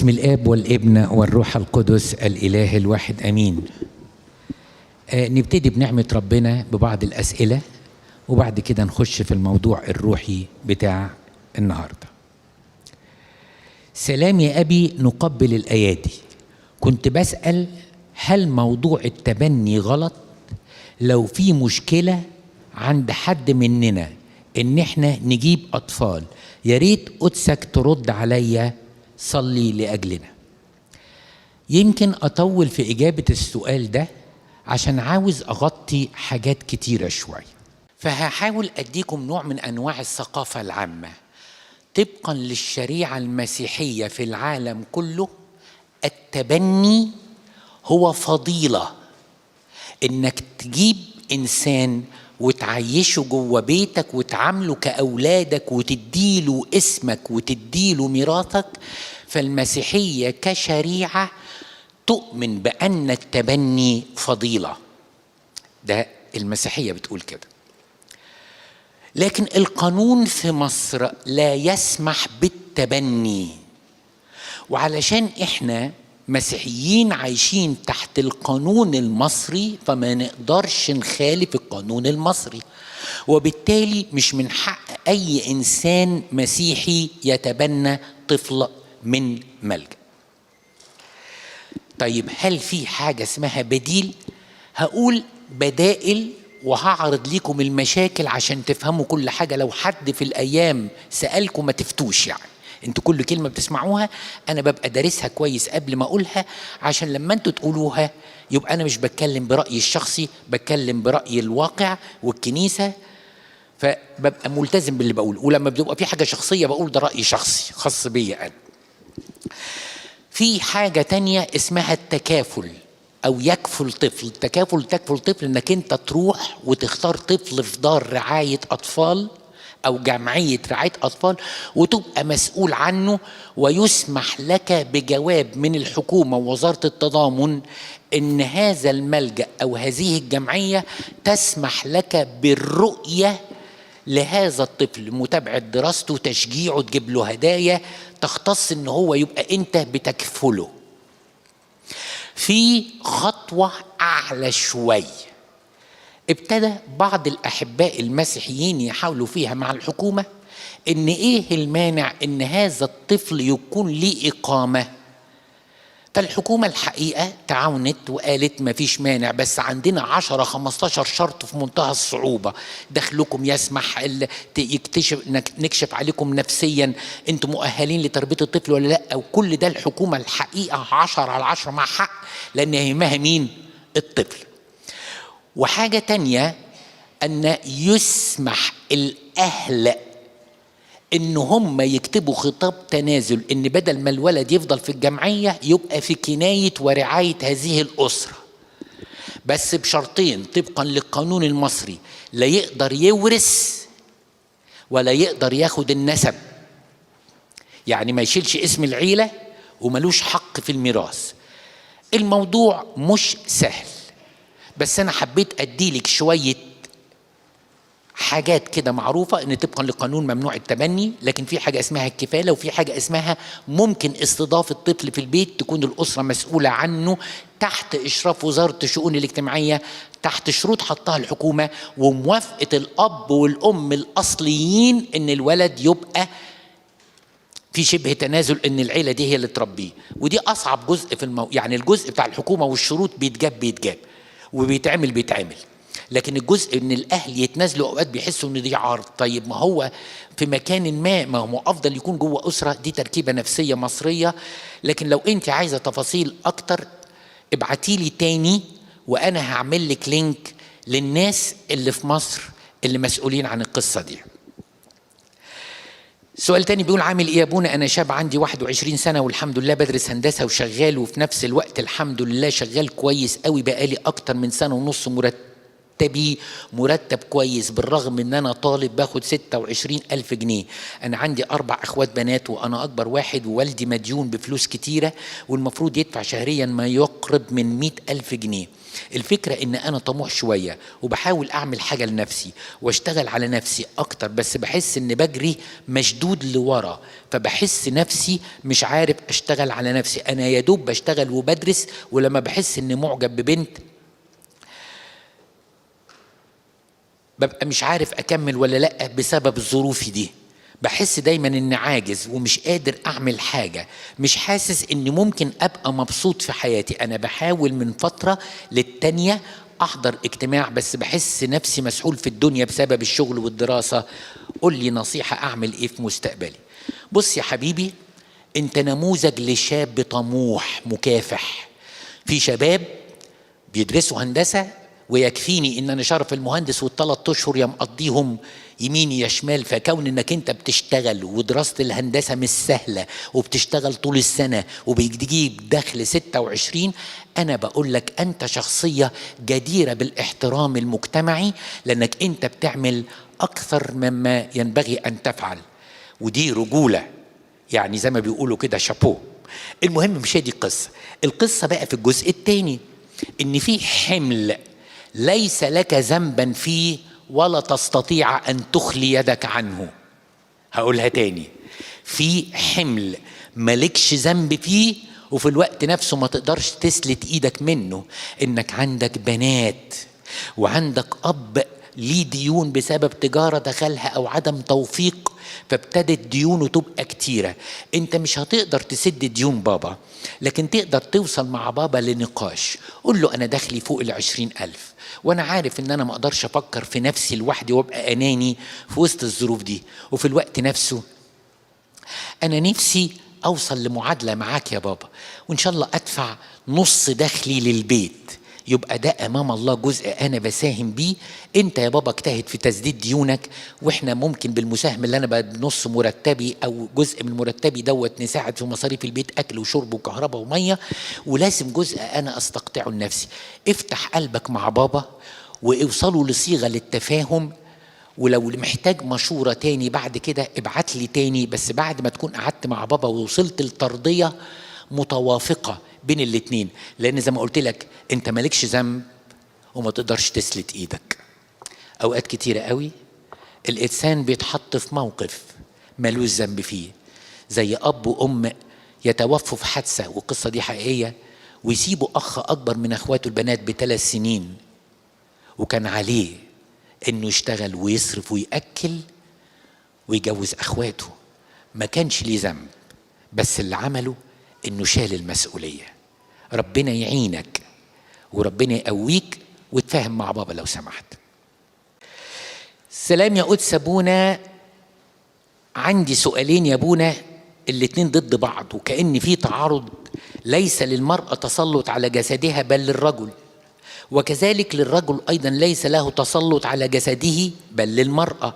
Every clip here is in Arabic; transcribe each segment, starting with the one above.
باسم الآب والابن والروح القدس الإله الواحد آمين. نبتدي بنعمة ربنا ببعض الأسئلة وبعد كده نخش في الموضوع الروحي بتاع النهاردة. سلام يا أبي، نقبل الأيادي. كنت بسأل هل موضوع التبني غلط؟ لو في مشكلة عند حد مننا إن إحنا نجيب أطفال، يا ريت قدسك ترد عليا، صلي لأجلنا. يمكن أطول في إجابة السؤال ده عشان عاوز أغطي حاجات كتيرة شوية، فهحاول أديكم نوع من أنواع الثقافة العامة. طبقا للشريعة المسيحية في العالم كله، التبني هو فضيلة. إنك تجيب إنسان وتعيشه جوه بيتك وتعامله كأولادك وتديله اسمك وتديله ميراثك. فالمسيحية كشريعة تؤمن بأن التبني فضيلة، ده المسيحية بتقول كده. لكن القانون في مصر لا يسمح بالتبني، وعلشان احنا مسيحيين عايشين تحت القانون المصري فما نقدرش نخالف القانون المصري، وبالتالي مش من حق أي إنسان مسيحي يتبنى طفل من ملجأ. طيب هل في حاجة اسمها بديل؟ هقول بدائل وهعرض لكم المشاكل عشان تفهموا كل حاجة. لو حد في الأيام سألكم ما تفتوش، يعني انتوا كل كلمة بتسمعوها أنا ببقى دارسها كويس قبل ما أقولها، عشان لما انتوا تقولوها يبقى أنا مش بتكلم برأيي الشخصي، بتكلم برأي الواقع والكنيسة، فببقى ملتزم باللي بقوله. ولما بتبقى في حاجة شخصية بقول ده رأي شخصي خاص بيا أنا. في حاجة تانية اسمها التكافل أو يكفل طفل. تكافل طفل إنك أنت تروح وتختار طفل في دار رعاية أطفال أو جمعية رعاية أطفال وتبقى مسؤول عنه، ويسمح لك بجواب من الحكومة ووزارة التضامن إن هذا الملجأ أو هذه الجمعية تسمح لك بالرؤية لهذا الطفل، متابعة دراسته، تشجيعه، تجيب له هدايا، تختص إن هو يبقى أنت بتكفله. في خطوة أعلى شوي ابتدى بعض الأحباء المسيحيين يحاولوا فيها مع الحكومة، إن إيه المانع إن هذا الطفل يكون ليه إقامة. فالحكومة الحقيقة تعاونت وقالت ما فيش مانع، بس عندنا 10-15 شرط في منتهى الصعوبة. دخلكم يسمح، نكشف عليكم نفسيا، انتم مؤهلين لتربية الطفل ولا لا. وكل ده الحكومة الحقيقة 10/10 مع حق، لأن يهمها مين؟ الطفل. وحاجة تانية أن يسمح الأهل إن هم يكتبوا خطاب تنازل، إن بدل ما الولد يفضل في الجمعية يبقى في كناية ورعاية هذه الأسرة، بس بشرطين طبقا للقانون المصري: لا يقدر يورث ولا يقدر ياخد النسب، يعني ما يشيلش اسم العيلة وملوش حق في الميراث. الموضوع مش سهل، بس أنا حبيت أديلك شوية حاجات كده معروفة إن طبقا للقانون ممنوع التبني، لكن في حاجة اسمها الكفالة، وفي حاجة اسمها ممكن استضافة الطفل في البيت تكون الأسرة مسؤولة عنه تحت إشراف وزارة الشؤون الاجتماعية، تحت شروط حطها الحكومة وموافقة الأب والأم الأصليين إن الولد يبقى في شبه تنازل، إن العيلة دي هي اللي تربيه. ودي أصعب جزء في يعني الجزء بتاع الحكومة والشروط بيتجاب وبيتعمل، لكن الجزء ان الاهل يتنازلوا اوقات بيحسوا ان دي عار. طيب ما هو في مكان ما هو افضل يكون جوه اسره، دي تركيبه نفسيه مصريه. لكن لو انت عايزه تفاصيل اكتر ابعتيلي تاني وانا هعمل لك لينك للناس اللي في مصر اللي مسؤولين عن القصه دي. سؤال تاني بيقول: عامل ايه يا ابونا؟ انا شاب عندي 21 سنه والحمد لله بدرس هندسه وشغال، وفي نفس الوقت الحمد لله شغال كويس قوي، بقالي اكتر من 1.5 سنة مرتبي مرتب كويس، بالرغم ان انا طالب باخد 26,000 جنيه. انا عندي 4 اخوات بنات وانا اكبر واحد، ووالدي مديون بفلوس كتيرة والمفروض يدفع شهريا ما يقرب من 100,000 جنيه. الفكرة ان انا طموح شوية وبحاول اعمل حاجة لنفسي واشتغل على نفسي اكتر، بس بحس ان بجري مشدود لورا، فبحس نفسي مش عارف اشتغل على نفسي. انا يا دوب بشتغل وبدرس، ولما بحس اني معجب ببنت ببقى مش عارف اكمل ولا لا بسبب ظروفي دي. بحس دايما اني عاجز ومش قادر اعمل حاجة، مش حاسس اني ممكن ابقى مبسوط في حياتي. انا بحاول من فترة للتانية احضر اجتماع، بس بحس نفسي مسحول في الدنيا بسبب الشغل والدراسة. قول لي نصيحة اعمل ايه في مستقبلي. بص يا حبيبي، انت نموذج لشاب طموح مكافح. في شباب بيدرسوا هندسة ويكفيني ان انا شرف المهندس وال3 اشهر يا مقضيهم يمين يا شمال. فكون انك انت بتشتغل ودراسة الهندسة مش سهلة وبتشتغل طول السنة وبيجيب دخل 26، انا بقول لك انت شخصية جديرة بالاحترام المجتمعي، لانك انت بتعمل اكثر مما ينبغي ان تفعل، ودي رجولة يعني زي ما بيقولوا كده، شابو. المهم مش هي دي القصة بقى في الجزء الثاني، ان في حمل ليس لك ذنبا فيه ولا تستطيع ان تخلي يدك عنه. هقولها تاني، في حمل مالكش ذنب فيه وفي الوقت نفسه ما تقدرش تسلت ايدك منه. انك عندك بنات وعندك اب ليه ديون بسبب تجارة دخلها او عدم توفيق، فابتدت ديونه تبقى كتيرة. انت مش هتقدر تسد ديون بابا، لكن تقدر توصل مع بابا لنقاش. قول له انا دخلي فوق 20,000 وانا عارف ان انا ما اقدرش افكر في نفسي لوحدي وابقى اناني في وسط الظروف دي، وفي الوقت نفسه انا نفسي اوصل لمعادلة معاك يا بابا، وان شاء الله ادفع نص دخلي للبيت، يبقى ده امام الله جزء انا بساهم بيه. انت يا بابا اجتهد في تسديد ديونك، واحنا ممكن بالمساهمه اللي انا بنص مرتبي او جزء من مرتبي نساعد في مصاريف البيت، اكل وشرب وكهرباء وميه، ولازم جزء انا استقطعه لنفسي. افتح قلبك مع بابا واوصلوا لصيغه للتفاهم، ولو محتاج مشورة تاني بعد كده ابعت لي تاني، بس بعد ما تكون قعدت مع بابا ووصلت لترضية متوافقة بين الاتنين. لان زي ما قلت لك انت مالكش ذنب وما تقدرش تسلت ايدك. اوقات كتيرة قوي الانسان بيتحط في موقف مالوش ذنب فيه، زي اب وام يتوفوا في حادثة، والقصة دي حقيقية، ويسيبوا اخ اكبر من اخواته البنات ب3 سنين، وكان عليه انه يشتغل ويصرف ويأكل ويجوز اخواته. ما كانش ليه ذنب، بس اللي عمله انه شال المسؤولية. ربنا يعينك وربنا يقويك وتفاهم مع بابا لو سمحت. سلام يا قدس ابونا، عندي سؤالين يا ابونا، الاتنين ضد بعض وكأن في تعارض. ليس للمرأة تسلط على جسدها بل للرجل، وكذلك للرجل أيضا ليس له تسلط على جسده بل للمرأة.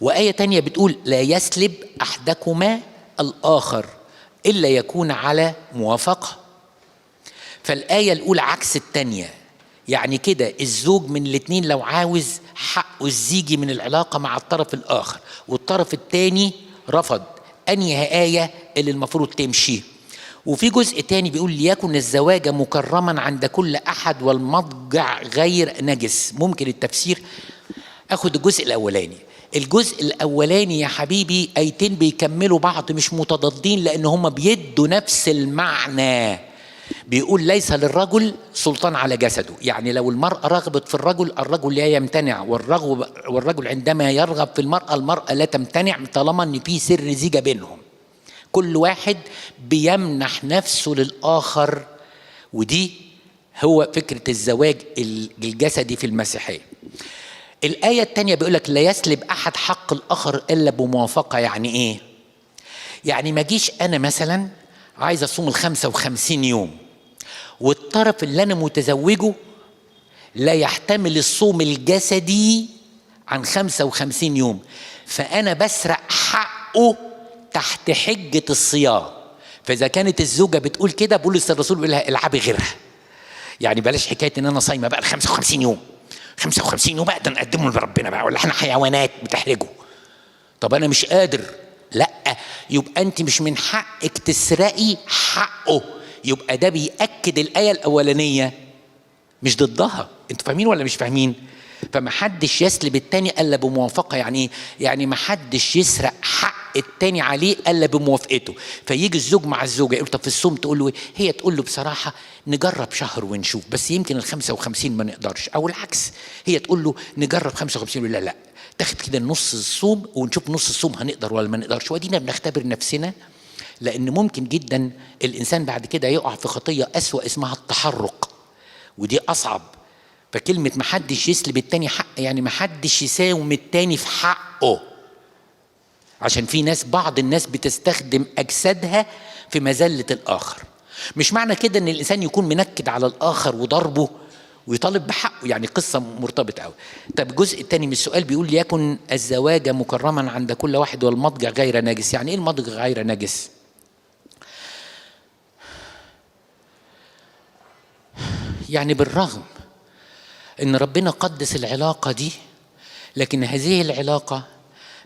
وآية تانية بتقول لا يسلب أحدكما الآخر إلا يكون على موافقة. فالآية الأولى عكس التانية، يعني كده الزوج من الاتنين لو عاوز حقه الزيجي من العلاقة مع الطرف الآخر والطرف التاني رفض، أنهي آية اللي المفروض تمشي؟ وفي جزء تاني بيقول ليكن الزواج مكرما عند كل أحد والمضجع غير نجس. ممكن التفسير أخد الجزء الأولاني. الجزء الأولاني يا حبيبي آيتين بيكملوا بعض مش متضادين، لأن هما بيدوا نفس المعنى. بيقول ليس للرجل سلطان على جسده، يعني لو المرأة رغبت في الرجل، الرجل لا يمتنع، والرجل عندما يرغب في المرأة، المرأة لا تمتنع طالما ان في سر زيجة بينهم. كل واحد بيمنح نفسه للآخر، ودي هو فكرة الزواج الجسدي في المسيحية. الآية التانية بيقولك لا يسلب أحد حق الآخر إلا بموافقة. يعني إيه؟ يعني ما جيش أنا مثلا عايز أصوم 55 يوم والطرف اللي أنا متزوجه لا يحتمل الصوم الجسدي عن 55 يوم، فأنا بسرق حقه تحت حجة الصيام. فإذا كانت الزوجة بتقول كده، بولس الرسول بيقول لها العبي غيرها، يعني بلاش حكاية إن أنا صايمة بقى 55 يوم 55 وبقى ده نقدمه لربنا بقى، ولا احنا حيوانات بتحرجه؟ طب انا مش قادر. لا، يبقى انت مش من حقك تسرقي حقه. يبقى ده بيأكد الآية الأولانية مش ضدها. انتوا فاهمين ولا مش فاهمين؟ فمحدش يسلب التاني الا بموافقه. يعني ايه؟ يعني محدش يسرق حق التاني عليه الا بموافقته. فيجي الزوج مع الزوجه يقول طب في الصوم تقول له ايه؟ هي تقول له بصراحه نجرب شهر ونشوف، بس يمكن ال 55 ما نقدرش، او العكس هي تقول له نجرب 55 ولا لا، تاخد كده نص الصوم ونشوف نص الصوم هنقدر ولا ما نقدرش. ودينا بنختبر نفسنا، لان ممكن جدا الانسان بعد كده يقع في خطيه اسوأ اسمها التحرق، ودي اصعب. فكلمة محدش يسلب التاني حق يعني محدش يساوم التاني في حقه، عشان في ناس، بعض الناس بتستخدم أجسادها في مذلة الآخر. مش معنى كده إن الإنسان يكون منكد على الآخر وضربه ويطالب بحقه، يعني قصة مرتبطة أوي. طب الجزء الثاني من السؤال بيقول ليكن الزواج مكرما عند كل واحد والمضجع غير نجس. يعني إيه المضجع غير نجس؟ يعني بالرغم إن ربنا قدس العلاقة دي، لكن هذه العلاقة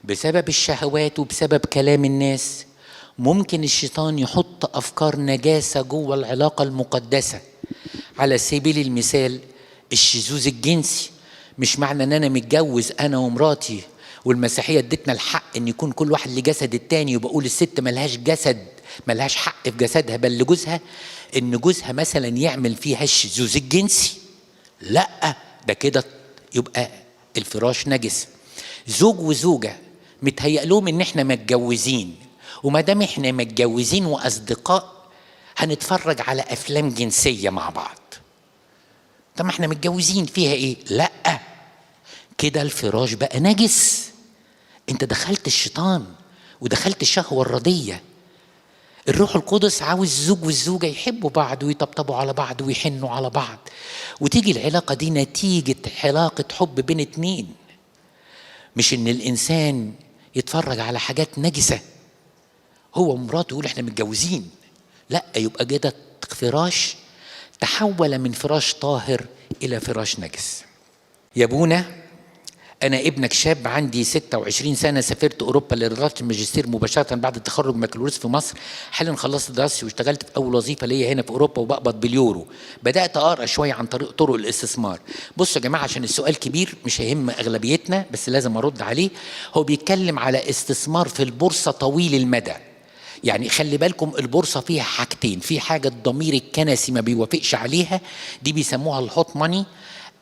بسبب الشهوات وبسبب كلام الناس ممكن الشيطان يحط أفكار نجاسة جوه العلاقة المقدسة. على سبيل المثال الشذوذ الجنسي. مش معنى ان انا متجوز انا ومراتي والمسيحية ادتنا الحق ان يكون كل واحد لجسد التاني، وبقول الست ملهاش جسد، ملهاش حق في جسدها بل لجوزها، ان جوزها مثلا يعمل فيها الشذوذ الجنسي. لا، ده كده يبقى الفراش نجس. زوج وزوجة متهيأ لهم ان احنا متجوزين، وما دام احنا متجوزين واصدقاء هنتفرج على افلام جنسية مع بعض. طب ما احنا متجوزين، فيها ايه؟ لا، كده الفراش بقى نجس. انت دخلت الشيطان ودخلت الشهوة الردية. الروح القدس عاوز الزوج والزوجة يحبوا بعض ويطبطبوا على بعض ويحنوا على بعض، وتيجي العلاقة دي نتيجة علاقة حب بين اتنين، مش ان الانسان يتفرج على حاجات نجسة هو ومراته يقول احنا متجوزين. لا، يبقى كده فراش تحول من فراش طاهر الى فراش نجس. يا ابونا أنا ابنك شاب عندي 26 سنة، سافرت أوروبا لدراسة الماجستير مباشرة بعد التخرج من بكالوريوس في مصر. حاليا خلصت دراستي واشتغلت في أول وظيفة ليا هنا في أوروبا وبقبض باليورو. بدأت أقرأ شوية عن طرق الاستثمار. بصوا يا جماعة، عشان السؤال كبير مش هيهم أغلبيتنا بس لازم أرد عليه. هو بيتكلم على استثمار في البورصة طويل المدى. يعني خلي بالكم البورصة فيها حاجتين، في حاجة الضمير الكنسي ما بيوافقش عليها، دي بيسموها الهوت ماني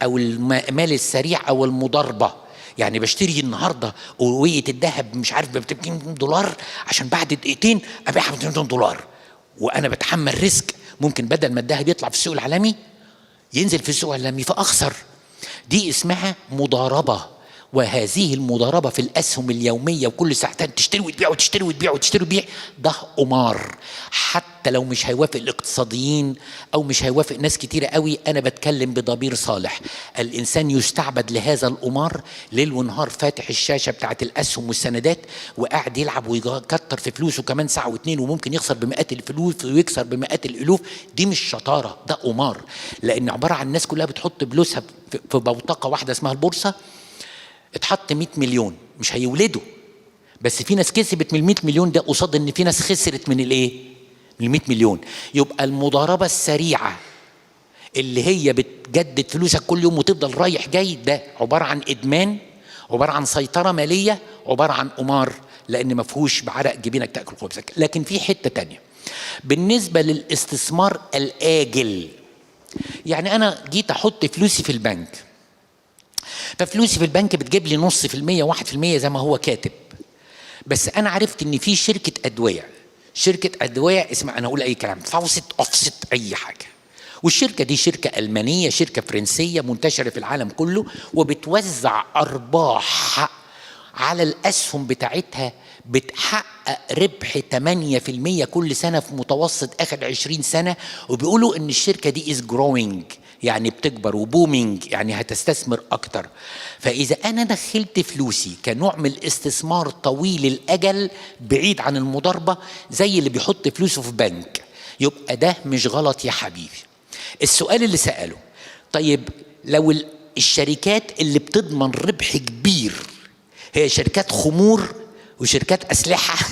أو المال السريع أو المضاربة. يعني بشتري النهارده قوية الذهب مش عارف ب 200 دولار عشان بعد دقيقتين ابيعها ب 200 دولار، وانا بتحمل ريسك. ممكن بدل ما الذهب يطلع في السوق العالمي ينزل في السوق العالمي فاخسر. دي اسمها مضاربة. وهذه المضاربة في الأسهم اليومية وكل ساعتين تشتري وتبيع وتشتري وتبيع وتشتري وتبيع، ده قمار. حتى لو مش هيوافق الاقتصاديين أو مش هيوافق ناس كتيرة قوي، أنا بتكلم بضمير صالح. الإنسان يستعبد لهذا القمار ليل ونهار، فاتح الشاشة بتاعت الأسهم والسندات وقاعد يلعب ويكتر في فلوسه كمان ساعة واتنين، وممكن يخسر بمئات الفلوس ويكسر بمئات الألوف. دي مش شطارة، ده قمار. لأن عبارة عن الناس كلها بتحط فلوسها في بوتقة واحدة اسمها البورصة. اتحط 100 مليون مش هيولدوا، بس في ناس كسبت من 100 مليون ده قصاد ان في ناس خسرت من الايه؟ من 100 مليون. يبقى المضاربة السريعة اللي هي بتجدد فلوسك كل يوم وتفضل رايح جاي، ده عبارة عن ادمان، عبارة عن سيطرة مالية، عبارة عن قمار، لان ما فيهوش بعرق جبينك تاكل خبزك. لكن في حتة تانية بالنسبة للاستثمار الآجل. يعني انا جيت احط فلوسي في البنك، ففلوسي في البنك بتجيب لي 0.5% 1% زي ما هو كاتب، بس انا عرفت ان في شركه ادويه اسمها، انا اقول اي كلام، فاوست اوفست اي حاجه، والشركه دي شركه المانيه، شركه فرنسيه منتشره في العالم كله، وبتوزع ارباح على الاسهم بتاعتها، بتحقق ربح 8% كل سنه في متوسط اخر 20 سنه. وبيقولوا ان الشركه دي از جروينج، يعني بتكبر، وبومينج يعني هتستثمر اكتر. فاذا انا دخلت فلوسي كنوع من الاستثمار طويل الاجل بعيد عن المضاربه زي اللي بيحط فلوسه في بنك، يبقى ده مش غلط يا حبيبي. السؤال اللي سأله، طيب لو الشركات اللي بتضمن ربح كبير هي شركات خمور وشركات أسلحة،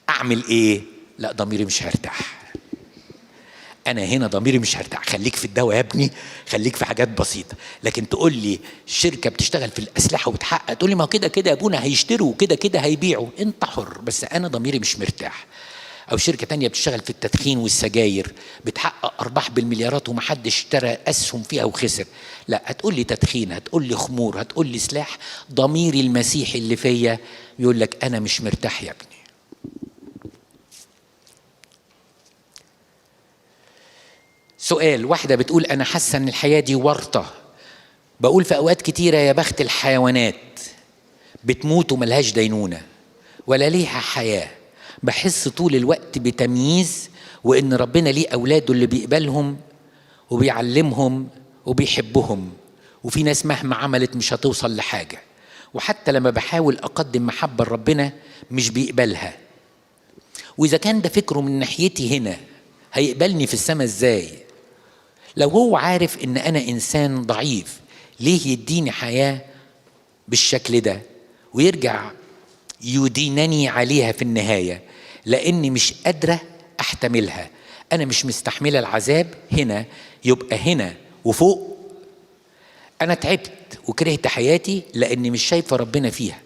أعمل إيه؟ لا، ضميري مش هيرتاح. أنا هنا ضميري مش هيرتاح. خليك في الدواء يا ابني، خليك في حاجات بسيطة. لكن تقول لي شركة بتشتغل في الأسلحة وتحقق، تقول لي ما كده كده يا ابونا هيشتروا وكده كده هيبيعوا، أنت حر، بس أنا ضميري مش مرتاح. أو شركة تانية بتشتغل في التدخين والسجاير، بتحقق أرباح بالمليارات ومحدش اشترى أسهم فيها وخسر. لا، هتقول لي تدخين، هتقول لي خمور، هتقول لي سلاح، ضميري المسيحي اللي فيا يقول لك أنا مش مرتاح يا ابني. سؤال، واحدة بتقول أنا حاسة إن الحياة دي ورطة، بقول في أوقات كتيرة يا بخت الحيوانات بتموت وملهاش دينونة ولا ليها حياة، بحس طول الوقت بتمييز، وإن ربنا ليه أولاده اللي بيقبلهم وبيعلمهم وبيحبهم، وفي ناس مهما عملت مش هتوصل لحاجة، وحتى لما بحاول أقدم محبة لربنا مش بيقبلها. وإذا كان ده فكره من ناحيتي هنا، هيقبلني في السماء إزاي؟ لو هو عارف إن أنا إنسان ضعيف، ليه يديني حياة بالشكل ده ويرجع يدينني عليها في النهاية؟ لأني مش قادرة أحتملها. أنا مش مستحملة العذاب هنا، يبقى هنا وفوق. أنا تعبت وكرهت حياتي لأني مش شايفة ربنا فيها،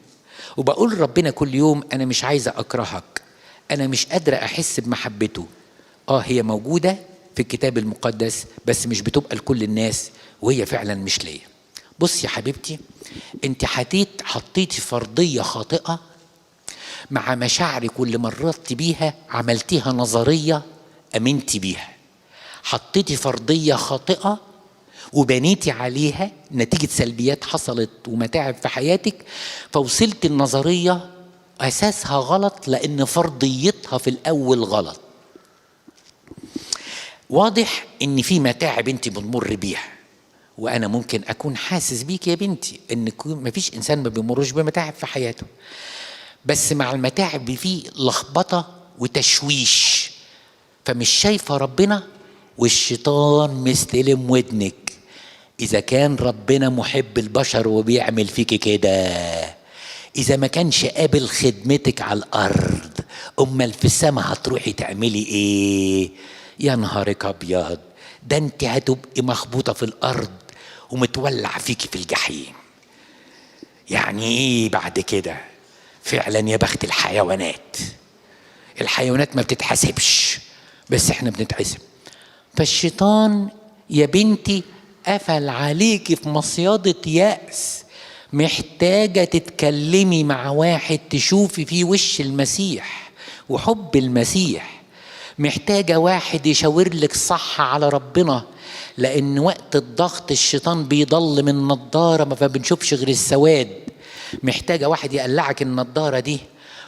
وبقول ربنا كل يوم أنا مش عايزة أكرهك، أنا مش قادرة أحس بمحبته. هي موجودة في الكتاب المقدس بس مش بتبقى لكل الناس، وهي فعلا مش ليا. بص يا حبيبتي، انت حطيتي فرضية خاطئة مع مشاعرك واللي مررت بيها، عملتيها نظرية أمنتي بيها. حطيتي فرضية خاطئة وبنيتي عليها نتيجة سلبيات حصلت ومتاعب في حياتك، فوصلت النظرية أساسها غلط لأن فرضيتها في الأول غلط. واضح إن في متاعب أنت بتمر بيها، وأنا ممكن أكون حاسس بيك يا بنتي إن مفيش إنسان ما بيمرش بمتاعب في حياته، بس مع المتاعب فيه لخبطة وتشويش، فمش شايفة ربنا، والشيطان مستلم ودنك. إذا كان ربنا محب البشر وبيعمل فيك كده، إذا ما كانش قابل خدمتك على الأرض، أمال في السماء هتروحي تعملي إيه؟ يا نهارك أبيض، ده أنت هتبقي مخبوطة في الأرض ومتولع فيكي في الجحيم. يعني إيه بعد كده؟ فعلا يا بخت الحيوانات. الحيوانات ما بتتحسبش، بس احنا بنتحسب. فالشيطان يا بنتي قفل عليكي في مصيادة يأس، محتاجة تتكلمي مع واحد تشوفي فيه وش المسيح وحب المسيح، محتاجة واحد يشاور لك صح على ربنا، لأن وقت الضغط الشيطان بيضل من النضارة ما بنشوفش غير السواد. محتاجة واحد يقلعك النضارة دي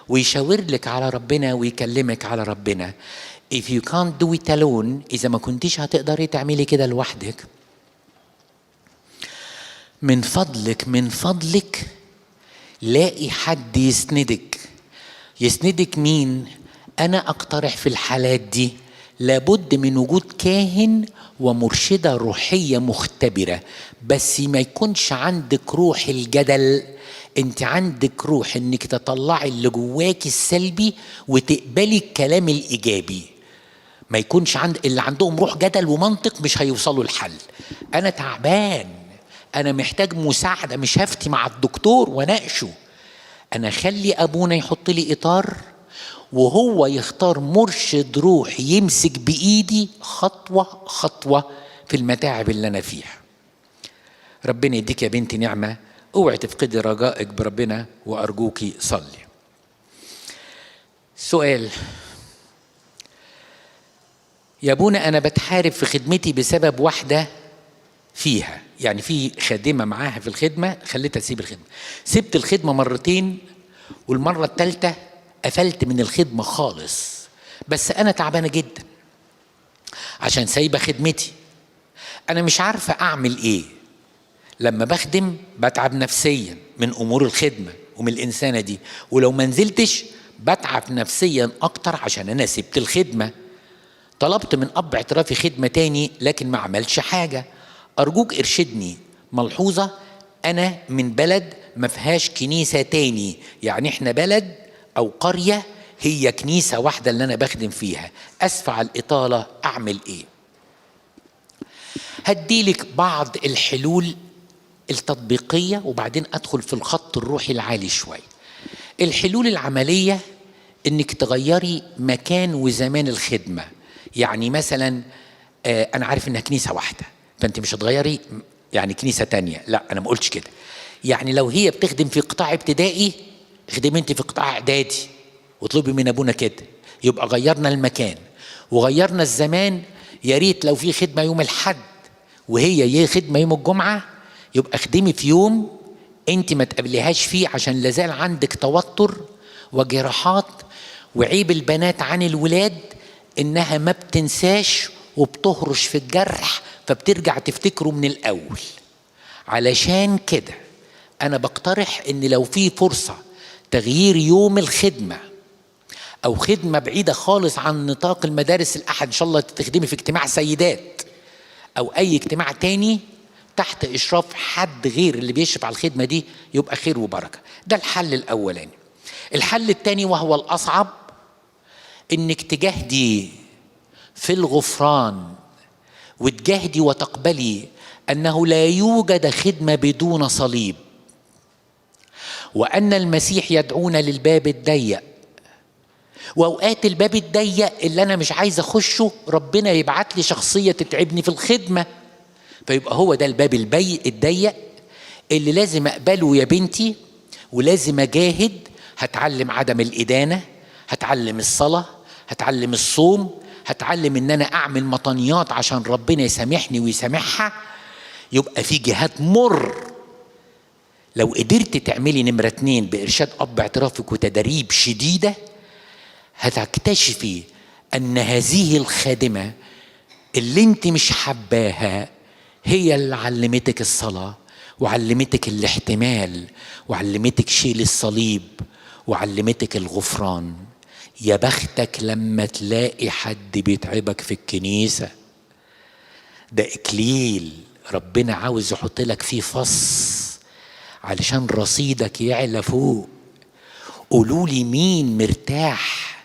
ويشاور لك على ربنا ويكلمك على ربنا. If you can't do it alone، إذا ما كنتيش هتقدري تعملي كده لوحدك، من فضلك من فضلك لاقي حد يسندك. يسندك مين؟ أنا أقترح في الحالات دي لابد من وجود كاهن ومرشدة روحية مختبرة، بس ما يكونش عندك روح الجدل، انت عندك روح انك تطلعي اللي جواك السلبي وتقبلي الكلام الإيجابي. ما يكونش اللي عندهم روح جدل ومنطق مش هيوصلوا الحل. أنا تعبان، أنا محتاج مساعدة، مش هفتي مع الدكتور وناقشه. أنا خلي أبونا يحط لي إطار وهو يختار مرشد روح يمسك بإيدي خطوة خطوة في المتاعب اللي أنا فيها. ربنا يديك يا بنتي نعمة، اوعي تفقدي رجائك بربنا، وأرجوكي صلي. سؤال، يا ابونا أنا بتحارب في خدمتي بسبب واحدة فيها، يعني في خادمة معاها في الخدمة خليتها تسيب الخدمة. سبت الخدمة مرتين، والمرة الثالثة قفلت من الخدمة خالص، بس أنا تعبانة جدا عشان سايبة خدمتي. أنا مش عارفة أعمل إيه. لما بخدم بتعب نفسيا من أمور الخدمة ومن الإنسانة دي، ولو ما نزلتش بتعب نفسيا أكتر عشان أنا سبت الخدمة. طلبت من أب اعترافي خدمة تاني لكن ما عملش حاجة. أرجوك ارشدني، ملحوظة، أنا من بلد ما فيهاش كنيسة تاني، يعني إحنا بلد أو قرية هي كنيسة واحدة اللي أنا بخدم فيها. أسف على الإطالة، أعمل إيه؟ هديلك بعض الحلول التطبيقية وبعدين أدخل في الخط الروحي العالي شوي. الحلول العملية إنك تغيري مكان وزمان الخدمة. يعني مثلا أنا عارف إنها كنيسة واحدة، فأنت مش هتغيري يعني كنيسة تانية، لا أنا ما قلتش كده. يعني لو هي بتخدم في قطاع ابتدائي، خدمي أنت في قطاع إعدادي واطلبي من أبونا كده، يبقى غيرنا المكان وغيرنا الزمان. يا ريت لو في خدمة يوم الحد وهي خدمة يوم الجمعة، يبقى اخدمي في يوم انت ما تقابليهاش فيه، عشان لازال عندك توتر وجراحات. وعيب البنات عن الولاد انها ما بتنساش وبتهرش في الجرح، فبترجع تفتكره من الاول. علشان كده انا بقترح ان لو في فرصة تغيير يوم الخدمة او خدمة بعيدة خالص عن نطاق المدارس الاحد، ان شاء الله تخدمي في اجتماع سيدات او اي اجتماع تاني تحت اشراف حد غير اللي بيشرف على الخدمة دي، يبقى خير وبركة. ده الحل الاولاني. الحل التاني وهو الاصعب، انك تجاهدي في الغفران وتجاهدي وتقبلي انه لا يوجد خدمة بدون صليب، وان المسيح يدعونا للباب الضيق. واوقات الباب الضيق اللي انا مش عايز اخشه ربنا يبعت لي شخصية تتعبني في الخدمة، فيبقى هو ده الباب الضيق اللي لازم اقبله يا بنتي، ولازم اجاهد. هتعلم عدم الادانة، هتعلم الصلاة، هتعلم الصوم، هتعلم ان انا اعمل مطنيات عشان ربنا يسامحني ويسامحها. يبقى في جهاد مر. لو قدرت تعملي نمرة 2 بإرشاد أب اعترافك وتدريب شديدة، هتكتشفي أن هذه الخادمة اللي انت مش حباها هي اللي علمتك الصلاة، وعلمتك الاحتمال، وعلمتك شيل الصليب، وعلمتك الغفران. يا بختك لما تلاقي حد بيتعبك في الكنيسة، ده إكليل ربنا عاوز يحط لك فيه فص علشان رصيدك يعلى فوق. قولوا لي مين مرتاح؟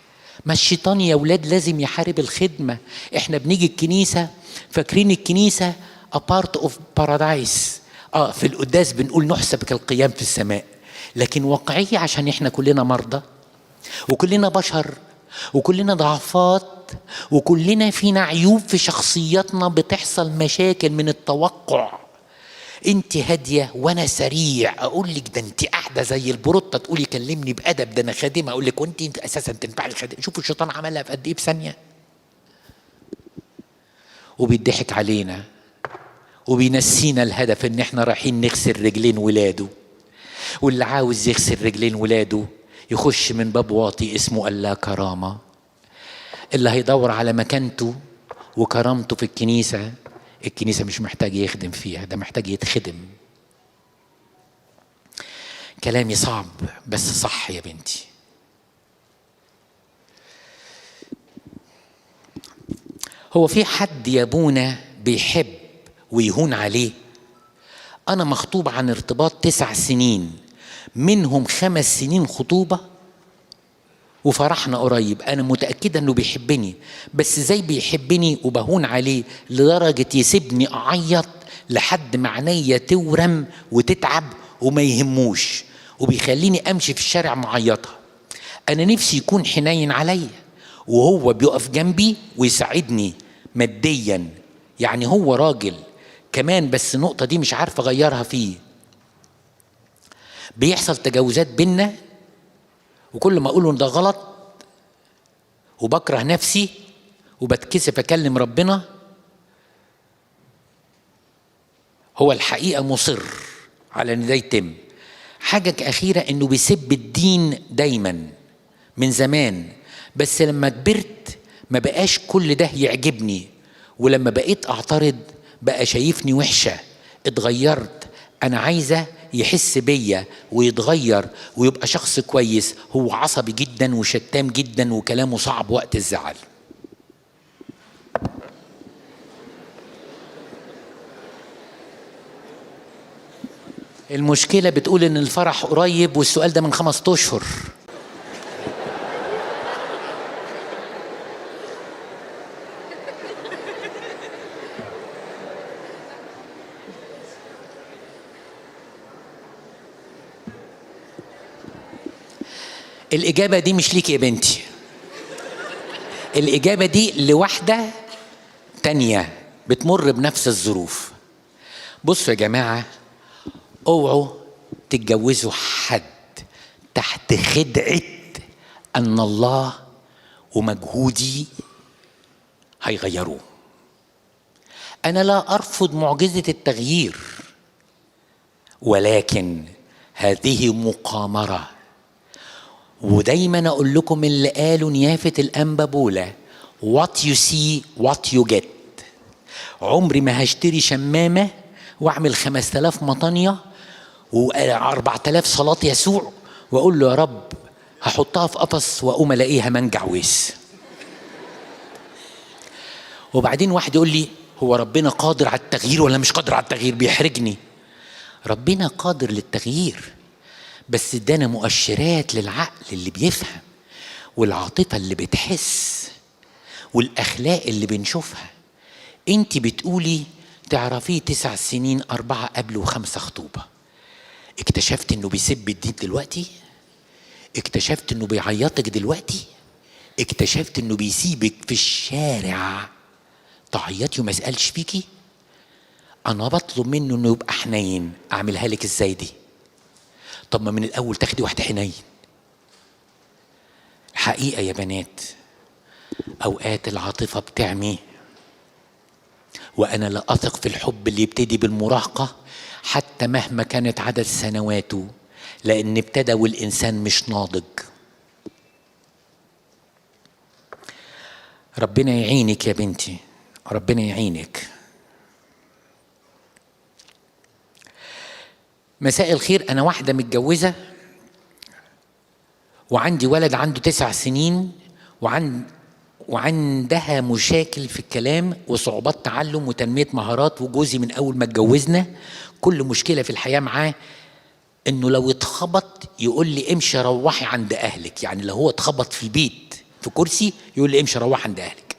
ما الشيطان يا ولاد لازم يحارب الخدمة. احنا بنيجي الكنيسة فاكرين الكنيسة a part of paradise. في القداس بنقول نحسب كالقيام في السماء، لكن واقعية عشان احنا كلنا مرضى وكلنا بشر وكلنا ضعفات وكلنا فينا عيوب في شخصياتنا، بتحصل مشاكل من التوقع. انت هادية وانا سريع، اقول لك ده انت قاعدة زي البروتة، تقولي كلمني بأدب، ده انا خادمة، اقول لك وانت اساسا تنفعي الخادمة. شوفوا الشيطان عملها في قد ايه، بثانية. وبيضحك علينا وبينسينا الهدف، ان احنا رايحين نغسل رجلين ولاده. واللي عاوز يغسل رجلين ولاده يخش من باب واطي اسمه اللا كرامة. اللي هيدور على مكانته وكرامته في الكنيسة، الكنيسة مش محتاج يخدم فيها، ده محتاج يتخدم. كلامي صعب بس صح يا بنتي. هو في حد يا ابونا بيحب ويهون عليه؟ أنا مخطوب عن ارتباط 9 سنين، منهم 5 سنين خطوبة وفرحنا قريب. أنا متأكدة أنه بيحبني، بس زي بيحبني وبهون عليه لدرجة يسيبني أعيط لحد ما عينيا تورم وتتعب وما يهموش، وبيخليني أمشي في الشارع معيطة. أنا نفسي يكون حنين عليا وهو بيقف جنبي ويساعدني ماديا، يعني هو راجل كمان، بس النقطة دي مش عارف أغيرها فيه. بيحصل تجاوزات بينا، وكل ما أقوله ده غلط وبكره نفسي وبتكسف أكلم ربنا، هو الحقيقة مصر على أن ده يتم. حاجة أخيرة، أنه بيسب الدين دايما من زمان، بس لما كبرت ما بقاش كل ده يعجبني، ولما بقيت أعترض بقى شايفني وحشة. اتغيرت. أنا عايزة يحس بيا ويتغير ويبقى شخص كويس. هو عصبي جدا وشتام جدا وكلامه صعب وقت الزعل. المشكلة بتقول ان الفرح قريب والسؤال ده من 5 اشهر. الإجابة دي مش ليك يا بنتي، الإجابة دي لواحدة تانية بتمر بنفس الظروف. بصوا يا جماعة، اوعوا تتجوزوا حد تحت خدعة أن الله ومجهودي هيغيروه. أنا لا أرفض معجزة التغيير، ولكن هذه مقامرة. ودايما أقول لكم اللي قالوا نيافة الأنبا بولا: what you see what you get. عمري ما هشتري شمامة واعمل 5000 مطانية و4000 صلاة يسوع واقول له يا رب هحطها في قفص واقوم الاقيها منجع ويس. وبعدين واحد يقول لي هو ربنا قادر على التغيير ولا مش قادر على التغيير؟ بيحرجني. ربنا قادر للتغيير، بس ادانا مؤشرات للعقل اللي بيفهم، والعاطفة اللي بتحس، والاخلاق اللي بنشوفها. انت بتقولي تعرفيه 9 سنين 4 قبل و5 خطوبة، اكتشفت انه بيسب الدين دلوقتي؟ اكتشفت انه بيعيطك دلوقتي؟ اكتشفت انه بيسيبك في الشارع تعيطي وما يسألش فيكي؟ انا بطلب منه انه يبقى حنين. اعملها لك ازاي دي؟ طب ما من الاول تاخدي واحد حنين. الحقيقة يا بنات، اوقات العاطفة بتعمي، وانا لا اثق في الحب اللي يبتدي بالمراهقة حتى مهما كانت عدد سنواته، لان ابتدى والانسان مش ناضج. ربنا يعينك يا بنتي، ربنا يعينك. مساء الخير، انا واحدة متجوزة وعندي ولد عنده 9 سنين وعندها مشاكل في الكلام وصعوبات تعلم وتنمية مهارات، وجوزي من أول ما اتجوزنا كل مشكلة في الحياة معاه إنه لو اتخبط يقول لي امشي روحي عند أهلك. يعني لو هو اتخبط في البيت في كرسي يقول لي امشي روحي عند أهلك.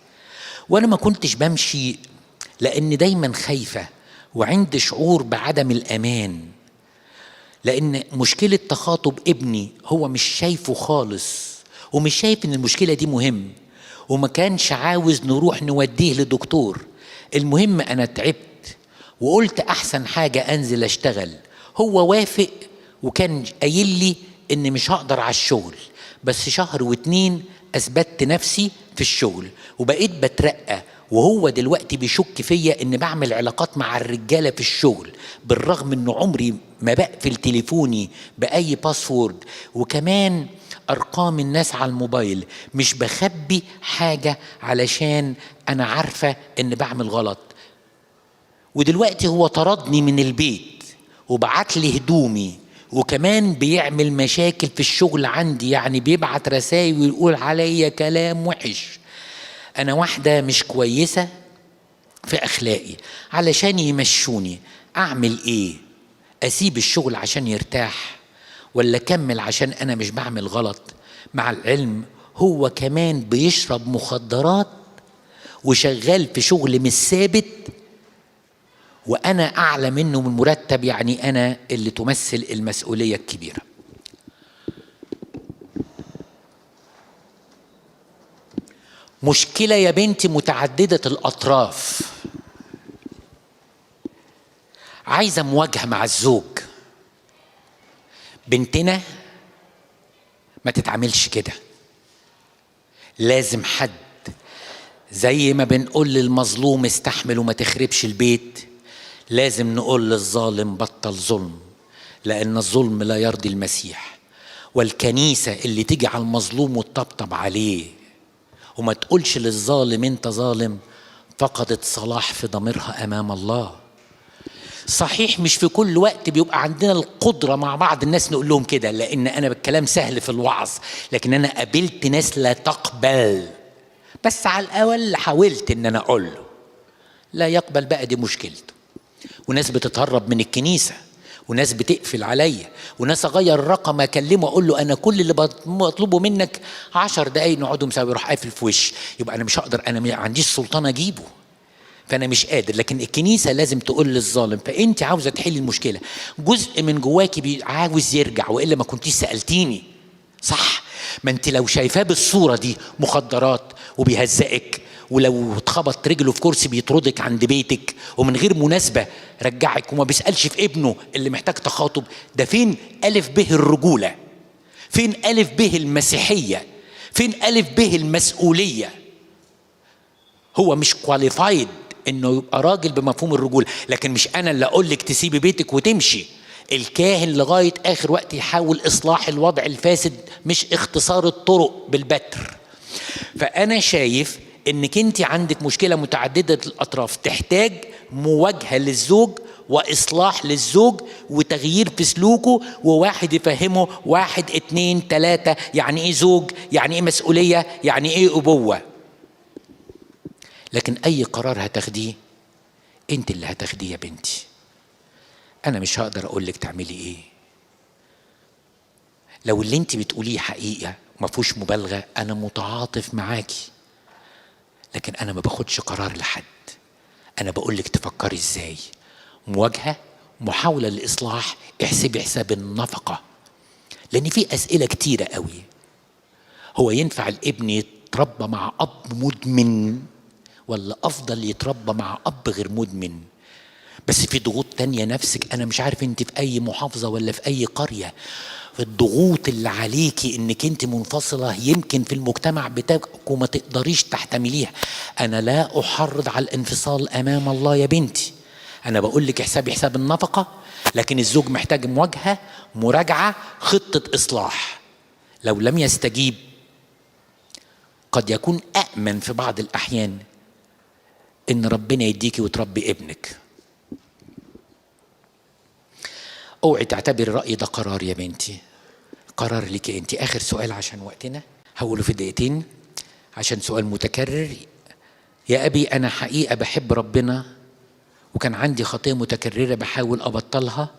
وأنا ما كنتش بمشي لأن دايما خايفة وعندي شعور بعدم الأمان، لأن مشكلة تخاطب ابني هو مش شايفه خالص ومش شايف إن المشكلة دي مهم، وما كانش عاوز نروح نوديه لدكتور. المهم أنا تعبت وقلت أحسن حاجة أنزل أشتغل. هو وافق وكان قايل لي إن مش هقدر على الشغل، بس 1 و2 شهور أثبتت نفسي في الشغل وبقيت بترقى. وهو دلوقتي بيشك فيا إن بعمل علاقات مع الرجالة في الشغل، بالرغم إنه عمري ما بقفل تليفوني بأي باسورد، وكمان أرقام الناس على الموبايل مش بخبي حاجة علشان أنا عارفة إن بعمل غلط. ودلوقتي هو طردني من البيت وبعت لي هدومي، وكمان بيعمل مشاكل في الشغل عندي، يعني بيبعت رسائل ويقول عليا كلام وحش. أنا واحدة مش كويسة في أخلاقي، علشان يمشوني أعمل إيه؟ أسيب الشغل عشان يرتاح ولا أكمل عشان أنا مش بعمل غلط؟ مع العلم هو كمان بيشرب مخدرات وشغال في شغل مش ثابت، وأنا أعلى منه من مرتب، يعني أنا اللي تمثل المسؤولية الكبيرة. مشكلة يا بنتي متعددة الأطراف، عايزة مواجهة مع الزوج. بنتنا ما تتعاملش كده، لازم حد زي ما بنقول للمظلوم استحمل وما تخربش البيت، لازم نقول للظالم بطل ظلم، لأن الظلم لا يرضي المسيح. والكنيسة اللي تيجي على المظلوم وتطبطب عليه وما تقولش للظالم انت ظالم فقدت صلاح في ضميرها أمام الله. صحيح مش في كل وقت بيبقى عندنا القدرة مع بعض الناس نقول لهم كده، لأن أنا بالكلام سهل في الوعظ، لكن أنا قابلت ناس لا تقبل، بس على الأول حاولت إن أنا أقول له لا يقبل، بقى دي مشكلته. وناس بتتهرب من الكنيسة وناس بتقفل عليا، وناس اغير الرقم اكلمه اقول له انا كل اللي بطلبه منك 10 دقايق نقعدوا مساوي، يروح قافل في وش. يبقى انا مش هقدر، انا ما عنديش سلطان اجيبه، فانا مش قادر. لكن الكنيسه لازم تقول للظالم فانت عاوزه تحلي المشكله، جزء من جواكي عاوز يرجع، والا ما كنتيش سالتيني صح. ما انت لو شايفاه بالصوره دي مخدرات وبيهزقك، ولو اتخبط رجله في كرسي بيطردك عند بيتك ومن غير مناسبه رجعك، وما بيسالش في ابنه اللي محتاج تخاطب، ده فين الف به الرجوله؟ فين الف به المسيحيه؟ فين الف به المسؤوليه؟ هو مش كواليفايد انه يبقى راجل بمفهوم الرجوله. لكن مش انا اللي اقول لك تسيبي بيتك وتمشي. الكاهن لغايه اخر وقت يحاول اصلاح الوضع الفاسد، مش اختصار الطرق بالبتر. فانا شايف انك انت عندك مشكله متعدده الاطراف، تحتاج مواجهه للزوج واصلاح للزوج وتغيير في سلوكه، وواحد يفهمه 1 2 3 يعني ايه زوج، يعني ايه مسؤوليه، يعني ايه ابوه. لكن اي قرار هتاخديه انت اللي هتاخديه يا بنتي، انا مش هقدر اقول لك تعملي ايه. لو اللي انت بتقوليه حقيقه ما فيهوش مبالغه انا متعاطف معاكي، لكن انا ما باخدش قرار لحد. انا بقول لك تفكري ازاي. مواجهه، محاوله للاصلاح، احسبي حساب النفقه. لان في اسئله كتيره قوي. هو ينفع الابن يتربى مع اب مدمن، ولا افضل يتربى مع اب غير مدمن؟ بس في ضغوط تانية نفسك، انا مش عارف انت في اي محافظة ولا في اي قرية، الضغوط اللي عليكي انك انت منفصلة يمكن في المجتمع بتاعك وما تقدريش تحتمليها. انا لا احرض على الانفصال امام الله يا بنتي، انا بقول لك احسبي حساب النفقة. لكن الزوج محتاج مواجهة، مراجعة، خطة اصلاح. لو لم يستجيب قد يكون أأمن في بعض الأحيان إن ربنا يديكي وتربي ابنك. اوعي تعتبر الرأي ده قرار يا بنتي، قرار لك انت. آخر سؤال عشان وقتنا هقوله في دقيقتين عشان سؤال متكرر. يا أبي أنا حقيقة بحب ربنا وكان عندي خطية متكررة بحاول أبطلها،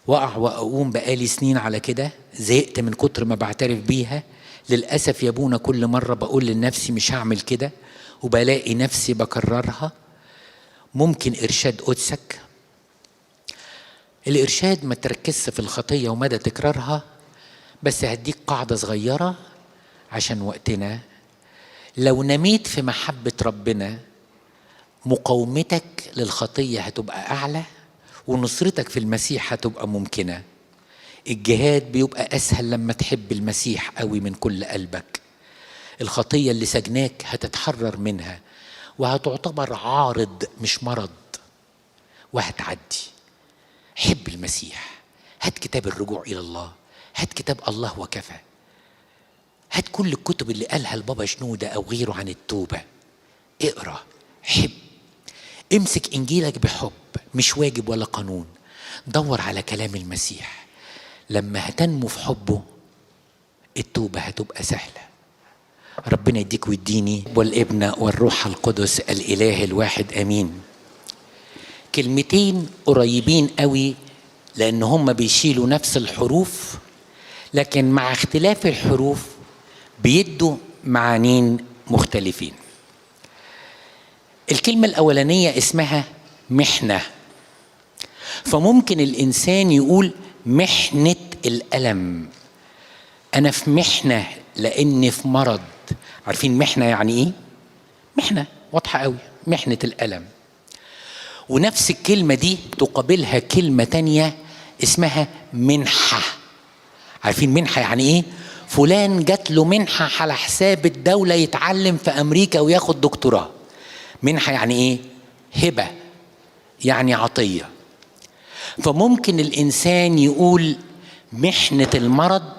وقع وأقوم بقالي سنين على كده، زهقت من كتر ما بعترف بيها. للأسف يا ابونا كل مرة بقول لنفسي مش هعمل كده وبلاقي نفسي بكررها. ممكن إرشاد قدسك؟ الإرشاد ما تركزش في الخطية ومدى تكرارها، بس هديك قاعدة صغيرة عشان وقتنا. لو نميت في محبة ربنا مقاومتك للخطية هتبقى أعلى، ونصرتك في المسيح هتبقى ممكنة. الجهاد بيبقى أسهل لما تحب المسيح قوي من كل قلبك. الخطية اللي سجناك هتتحرر منها وهتعتبر عارض مش مرض، وهتعدي. حب المسيح، هات كتاب الرجوع إلى الله، هات كتاب الله وكفى، هات كل الكتب اللي قالها البابا شنودة أو غيره عن التوبة، اقرأ، حب، امسك إنجيلك بحب، مش واجب ولا قانون. دور على كلام المسيح. لما هتنمو في حبه التوبة هتبقى سهلة. ربنا يديك ويديني والابن والروح القدس الإله الواحد آمين. كلمتين قريبين قوي لأن هم بيشيلوا نفس الحروف، لكن مع اختلاف الحروف بيدوا معانين مختلفين. الكلمة الأولانية اسمها محنة، فممكن الإنسان يقول محنة الألم. أنا في محنة لأني في مرض. عارفين محنة يعني إيه؟ محنة واضحة قوي، محنة الألم. ونفس الكلمة دي تقابلها كلمة تانية اسمها منحة. عارفين منحة يعني إيه؟ فلان جات له منحة على حساب الدولة يتعلم في أمريكا وياخد دكتوراه. منحة يعني إيه؟ هبة، يعني عطية. فممكن الإنسان يقول محنة المرض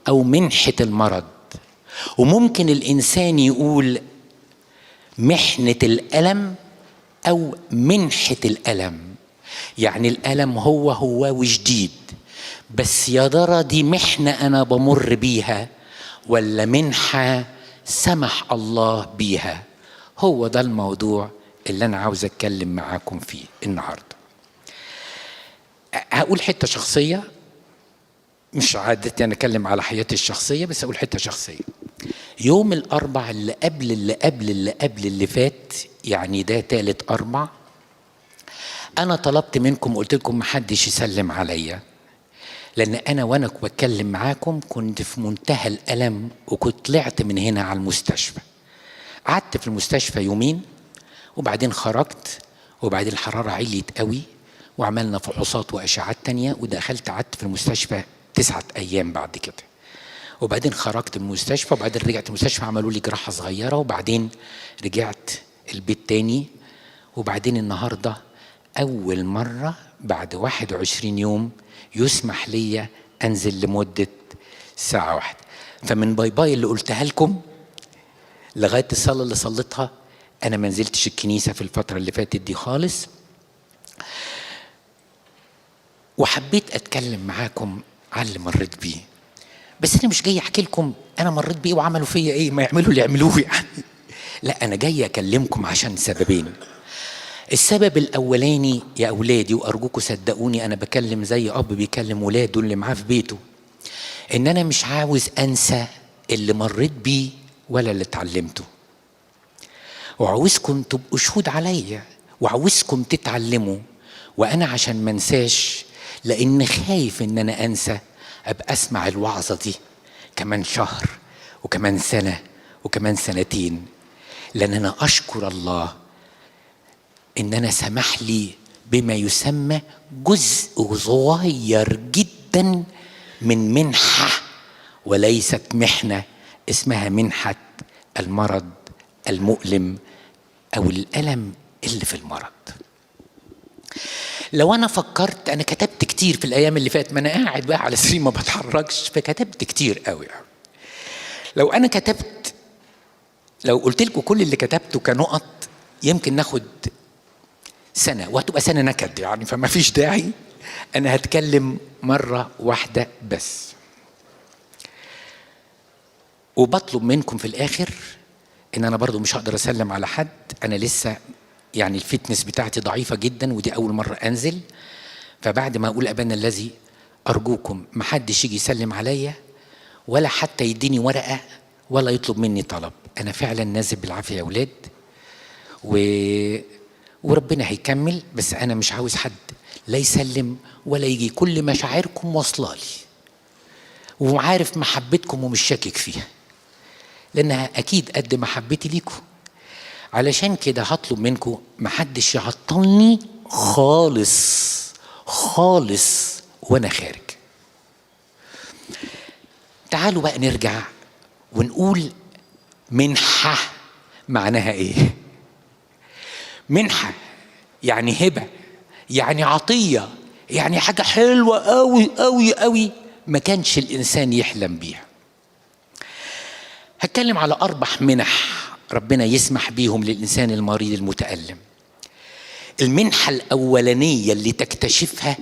أو منحة المرض، وممكن الإنسان يقول محنة الألم أو منحة الألم. يعني الألم هو وجديد، بس يا ترى دي محنة أنا بمر بيها ولا منحة سمح الله بيها؟ هو ده الموضوع اللي أنا عاوز أتكلم معاكم فيه النهاردة. هقول حتة شخصية، مش عادتي أنا أتكلم على حياتي الشخصية، بس أقول حتة شخصية. يوم الأربع اللي فات، يعني ده تالت أربع، أنا طلبت منكم، قلت لكم محدش يسلم عليا، لأن أنا وأنا بتكلم معاكم كنت في منتهى الألم، وكنت طلعت من هنا على المستشفى. قعدت في المستشفى يومين، وبعدين خرجت، وبعدين الحرارة عليت قوي، وعملنا فحوصات وأشعات تانية، ودخلت قعدت في المستشفى 9 أيام بعد كده. وبعدين خرجت من المستشفى، وبعدين رجعت المستشفى، عملوا لي جراحة صغيرة، وبعدين رجعت البيت تاني. وبعدين النهاردة أول مرة بعد 21 يوم يسمح لي أنزل لمدة ساعة واحدة. فمن باي باي اللي قلتها لكم لغاية الصلاة اللي صليتها، أنا ما نزلتش الكنيسة في الفترة اللي فاتت دي خالص. وحبيت أتكلم معاكم على اللي مريت بيه، بس أنا مش جاي أحكي لكم أنا مريت بيه وعملوا فيا إيه، ما يعملوا اللي يعملوه يعني. لا، أنا جاي أكلمكم عشان سببين. السبب الأولاني يا أولادي، وأرجوكم صدقوني أنا بكلم زي أب بيكلم ولاده اللي معاه في بيته، إن أنا مش عاوز أنسى اللي مريت بيه ولا اللي اتعلمته، وعاوزكم تبقوا شهود عليا، وعاوزكم تتعلموا. وأنا عشان ما انساش، لأن خايف إن أنا أنسى، أبقى أسمع الوعظة دي كمان شهر وكمان سنة وكمان سنتين. لأن أنا أشكر الله إن أنا سمح لي بما يسمى جزء صغير جدا من منحة، وليست محنة، اسمها منحة المرض المؤلم أو الألم اللي في المرض. لو أنا فكرت، أنا كتبت كتير في الأيام اللي فاتت، ما أنا قاعد بقى على سرير ما بتحركش، فكتبت كتير قوي. لو أنا كتبت، لو قلت لكم كل اللي كتبته كنقط، يمكن ناخد سنة، وهتبقى سنة نكد يعني، فما فيش داعي. أنا هتكلم مرة واحدة بس، وبطلب منكم في الآخر إن أنا برضو مش هقدر أسلم على حد. أنا لسه يعني الفتنس بتاعتي ضعيفة جدا، ودي أول مرة أنزل. فبعد ما أقول أبانا الذي، أرجوكم محدش يجي يسلم عليا، ولا حتى يديني ورقة، ولا يطلب مني طلب. أنا فعلا نازل بالعافية يا أولاد، وربنا هيكمل. بس أنا مش عاوز حد لا يسلم ولا يجي. كل مشاعركم واصلة لي، وعارف محبتكم ومش شاكك فيها، لأنها أكيد قد محبتي ليكم. علشان كده هطلب منكم محدش يعطلني خالص خالص وأنا خارج. تعالوا بقى نرجع ونقول منحة معناها إيه؟ منحة يعني هبة، يعني عطية، يعني حاجة حلوة قوي قوي قوي ما كانش الإنسان يحلم بيها. هتكلم على 4 منح ربنا يسمح بيهم للإنسان المريض المتألم. المنحة الأولانية اللي تكتشفها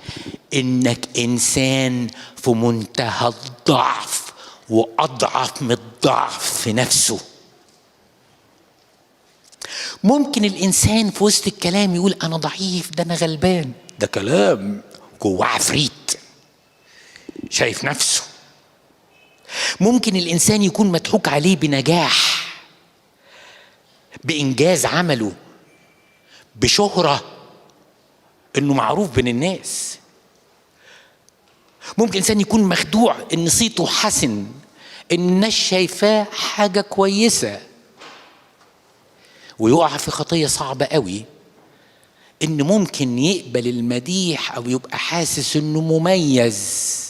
إنك إنسان في منتهى الضعف، وأضعف من الضعف في نفسه. ممكن الإنسان في وسط الكلام يقول أنا ضعيف، ده أنا غلبان، ده كلام جواه عفريت شايف نفسه. ممكن الإنسان يكون مضحوك عليه بنجاح، بإنجاز عمله، بشهرة، إنه معروف بين الناس. ممكن إنسان يكون مخدوع إن صيته حسن، إن الناس شايفاه حاجة كويسة، ويقع في خطية صعبة قوي، إن ممكن يقبل المديح أو يبقى حاسس إنه مميز،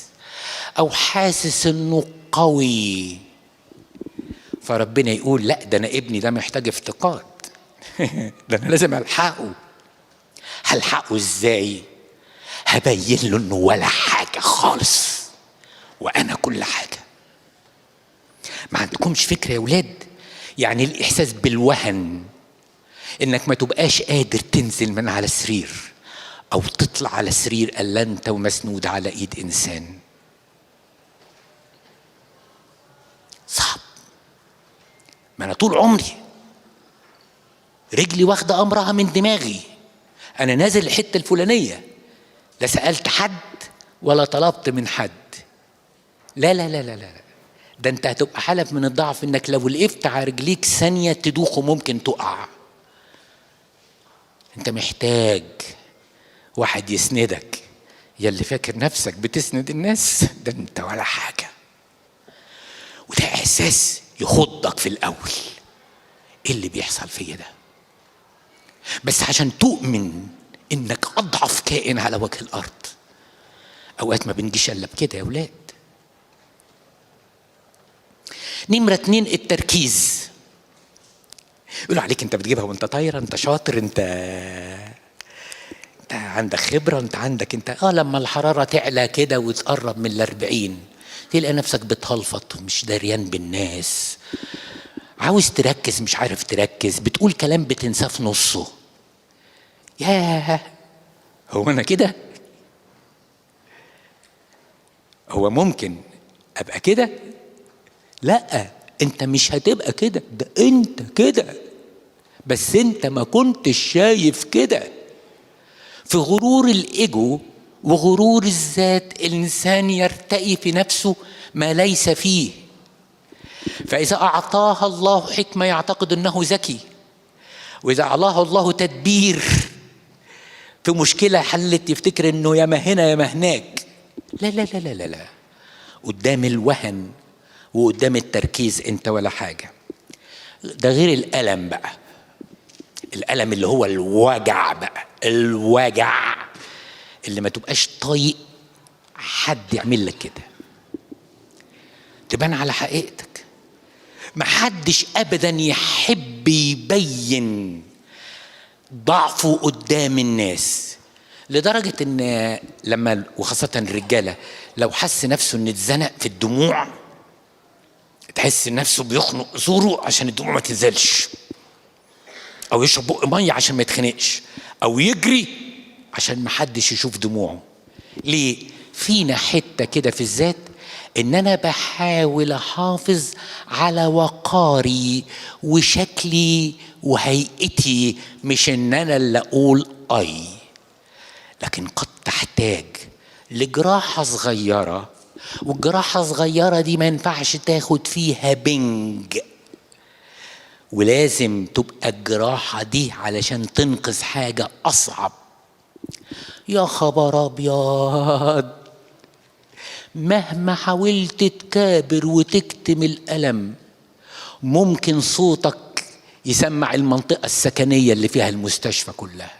أو حاسس إنه قوي. فربنا يقول لا، ده أنا ابني ده محتاج افتقاد ده أنا لازم ألحقه. هلحقه إزاي؟ هبين له إنه ولا حاجة خالص، وأنا كل حاجة. ما عندكمش فكرة يا ولاد؟ يعني الإحساس بالوهن، إنك ما تبقاش قادر تنزل من على السرير أو تطلع على السرير إلا أنت ومسنود على إيد إنسان، صعب. ما أنا طول عمري رجلي واخدة أمرها من دماغي، أنا نازل الحتة الفلانية، لا سألت حد ولا طلبت من حد. لا لا لا لا لا، ده انت هتبقى حالة من الضعف انك لو وقفت على رجليك ثانية تدوخ وممكن تقع. انت محتاج واحد يسندك. يا اللي فاكر نفسك بتسند الناس، ده انت ولا حاجة. وده احساس يخضك في الاول، ايه اللي بيحصل فيا ده؟ بس عشان تؤمن انك اضعف كائن على وجه الارض. اوقات ما بنجيش الا بكده يا ولاد. نمرة 2، التركيز. يقولوا عليك انت بتجيبها وانت طايره، انت شاطر، انت عندك خبره، انت عندك انت لما الحراره تعلى كده وتقرب من 40 تلاقي نفسك بتهلفط ومش دريان بالناس، عاوز تركز مش عارف تركز، بتقول كلام بتنساه في نصه. ياه، هو انا كده؟ هو ممكن ابقى كده؟ لا، انت مش هتبقى كده، ده انت كده، بس انت ما كنتش شايف كده. في غرور الايجو وغرور الذات الانسان يرتقي في نفسه ما ليس فيه. فاذا اعطاها الله حكمه يعتقد انه ذكي، واذا اعطاه الله تدبير في مشكله حلت يفتكر انه يا ما هنا يا ما هناك. لا لا لا لا لا، قدام الوهن وقدام التركيز انت ولا حاجه. ده غير الالم بقى، الالم اللي هو الوجع بقى، الوجع اللي ما تبقاش طايق حد يعمل لك كده، تبان على حقيقتك. ما حدش ابدا يحب يبين ضعفه قدام الناس، لدرجة ان لما وخاصة الرجالة لو حس نفسه ان اتزنق في الدموع تحس نفسه بيخنق زوره عشان الدموع ما تنزلش، او يشرب بق ميه عشان ما يتخنقش، او يجري عشان ما حدش يشوف دموعه. ليه؟ فينا حته كده في الذات ان انا بحاول احافظ على وقاري وشكلي وهيئتي، مش ان انا اللي اقول اي. لكن قد تحتاج لجراحه صغيره، والجراحه صغيره دي ما ينفعش تاخد فيها بنج، ولازم تبقى الجراحة دي علشان تنقذ حاجة أصعب. يا خبر أبيض، مهما حاولت تكابر وتكتم الألم ممكن صوتك يسمع المنطقة السكنية اللي فيها المستشفى كلها.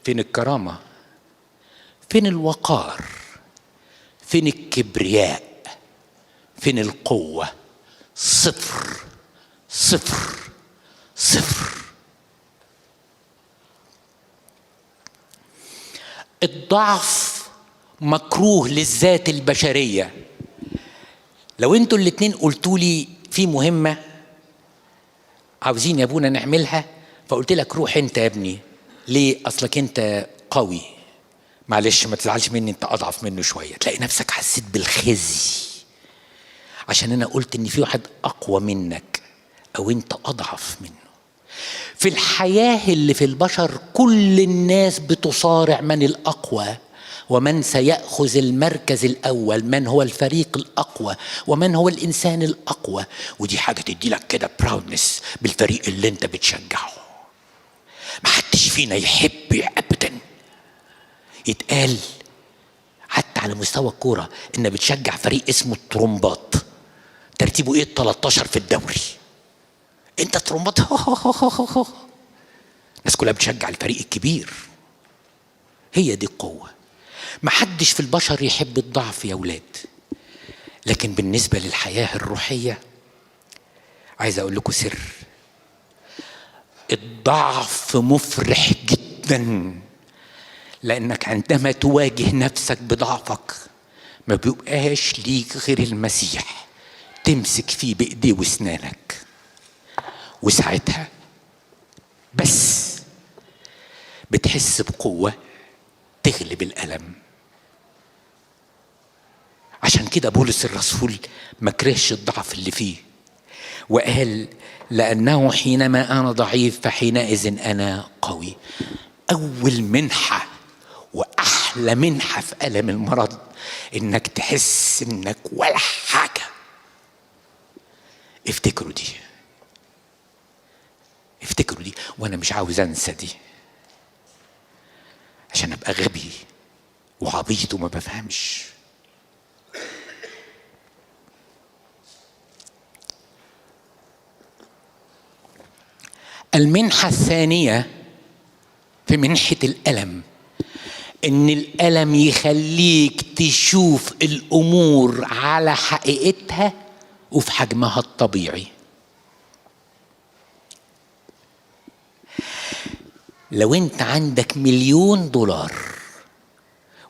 فين الكرامة؟ فين الوقار؟ فين الكبرياء؟ فين القوة؟ صفر صفر صفر. الضعف مكروه للذات البشرية. لو انتوا الاتنين قلتوا لي في مهمة عاوزين يا ابونا نعملها، فقلت لك روح انت يا ابني، ليه؟ اصلك انت قوي، معلش ما تزعلش مني، انت اضعف منه شوية، تلاقي نفسك حسيت بالخزي عشان انا قلت ان في واحد اقوى منك او انت اضعف منه. في الحياة اللي في البشر كل الناس بتصارع من الاقوى ومن سيأخذ المركز الاول، من هو الفريق الاقوى ومن هو الانسان الاقوى. ودي حاجة تدي لك كده براودنس بالفريق اللي انت بتشجعه. ما حدش فينا يحب ابدا يتقال حتى على مستوى الكورة ان بتشجع فريق اسمه الطرمبات، ترتيبه ايه؟ 13 في الدوري، انت طرمبات. الناس كلها بتشجع الفريق الكبير. هي دي القوة. محدش في البشر يحب الضعف يا ولاد. لكن بالنسبة للحياة الروحية عايز اقول لكم سر، الضعف مفرح جدا، لانك عندما تواجه نفسك بضعفك ما بيبقاش ليك غير المسيح تمسك فيه بايديه واسنانك، وساعتها بس بتحس بقوة تغلب الألم. عشان كده بولس الرسول ما كرهش الضعف اللي فيه وقال لأنه حينما أنا ضعيف فحينئذ أنا قوي. أول منحة أحلى منحة في ألم المرض إنك تحس إنك ولا حاجة. افتكروا دي، افتكروا دي، وأنا مش عاوز أنسى دي عشان أبقى غبي وعبيط وما بفهمش. المنحة الثانية في منحة الألم إن الألم يخليك تشوف الأمور على حقيقتها وفي حجمها الطبيعي. لو أنت عندك $1,000,000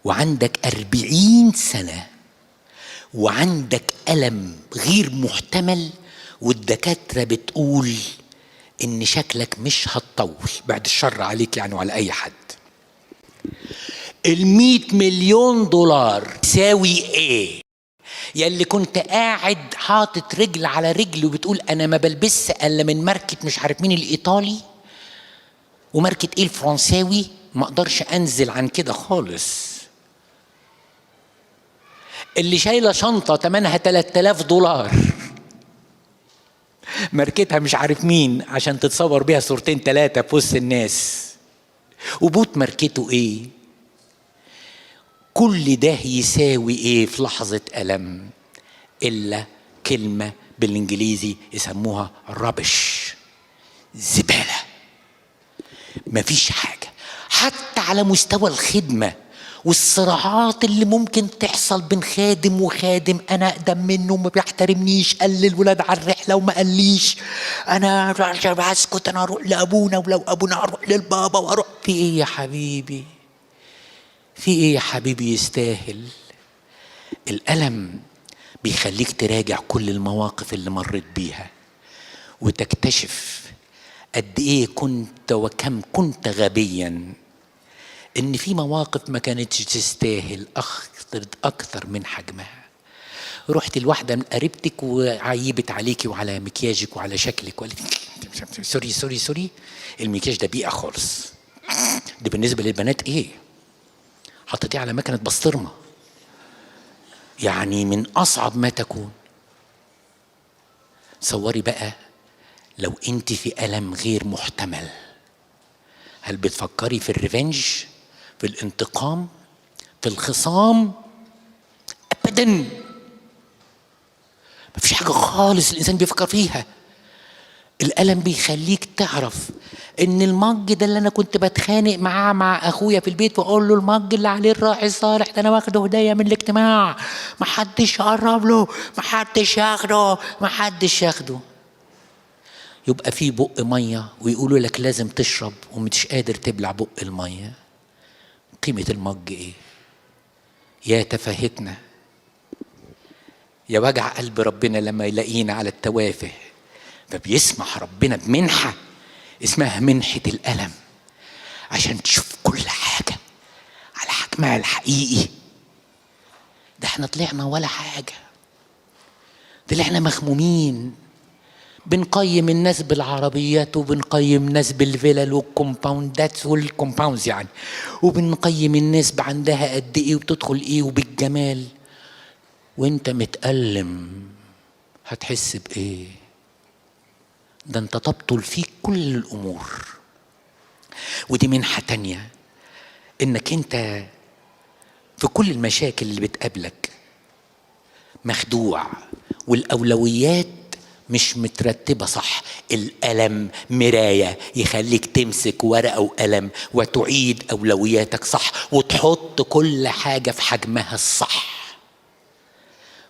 وعندك 40 سنة وعندك ألم غير محتمل والدكاترة بتقول إن شكلك مش هتطول، بعد الشر عليك يعني وعلى أي حد، $100,000,000 يساوي إيه؟ يلي كنت قاعد حاطط رجل على رجل وبتقول أنا ما بلبس إلا من ماركة مش عارف مين الإيطالي وماركة إيه الفرنساوي، ما أقدرش أنزل عن كده خالص. اللي شايلة شنطة تمنها $3,000 ماركتها مش عارف مين عشان تتصور بيها صورتين 3 في وسط الناس، وبوت ماركته إيه، كل ده يساوي إيه في لحظة ألم؟ إلا كلمة بالإنجليزي يسموها ربش، زبالة، مفيش حاجة. حتى على مستوى الخدمة والصراعات اللي ممكن تحصل بين خادم وخادم، انا اقدم منه وما بيحترمنيش، قال للولاد على الرحله وما قاليش، انا بسكت، انا اروح لابونا ولو ابونا اروح للبابا واروح. في ايه يا حبيبي؟ في ايه يا حبيبي يستاهل؟ الالم بيخليك تراجع كل المواقف اللي مريت بيها وتكتشف قد ايه كنت وكم كنت غبيا، ان في مواقف ما كانتش تستاهل اكثر من حجمها. رحت لواحده من قريبتك وعيبت عليكي وعلى مكياجك وعلى شكلك وقالت سوري سوري سوري، المكياج ده بيئه خالص، ده بالنسبه للبنات ايه، حطيتيه على مكنه بسطرمه، يعني من اصعب ما تكون. تصوري بقى لو انت في الم غير محتمل، هل بتفكري في الريفنج، في الانتقام، في الخصام؟ ابدا، مفيش حاجه خالص الانسان بيفكر فيها. الالم بيخليك تعرف ان المج ده اللي انا كنت بتخانق معاه مع اخويا في البيت واقول له المج اللي عليه الراعي الصالح ده انا واخده هديه من الاجتماع، محدش يقرب له، محدش ياخده، محدش ياخده. يبقى في بق ميه ويقولوا لك لازم تشرب ومش قادر تبلع بق الميه. قيمة المج ايه؟ يا تفاهتنا، يا وجع قلب ربنا لما يلاقينا على التوافه. فبيسمح ربنا بمنحة اسمها منحة الألم عشان تشوف كل حاجة على حجمها الحقيقي. ده احنا طلعنا ولا حاجة، طلعنا مخمومين، بنقيم الناس بالعربيات وبنقيم الناس بالفلل والكومباوندات والكومباوندز يعني، وبنقيم الناس عندها قد ايه وبتدخل ايه وبالجمال. وانت متألم هتحس بايه؟ ده انت تبطل فيك كل الامور. ودي منحة تانية، انك انت في كل المشاكل اللي بتقابلك مخدوع والاولويات مش مترتبة صح. الألم مراية يخليك تمسك ورقة وقلم وتعيد أولوياتك صح وتحط كل حاجة في حجمها الصح.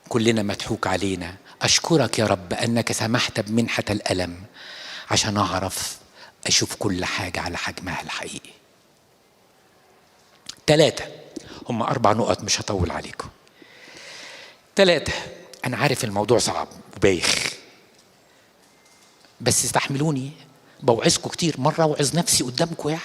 كلنا مضحوك علينا. أشكرك يا رب أنك سمحت بمنحة الألم عشان أعرف أشوف كل حاجة على حجمها الحقيقي. 3، هم 4 نقط مش هطول عليكم. 3، أنا عارف الموضوع صعب وبايخ بس استحملوني، بوعظكم كتير، مرة أوعظ نفسي قدامكم يعني.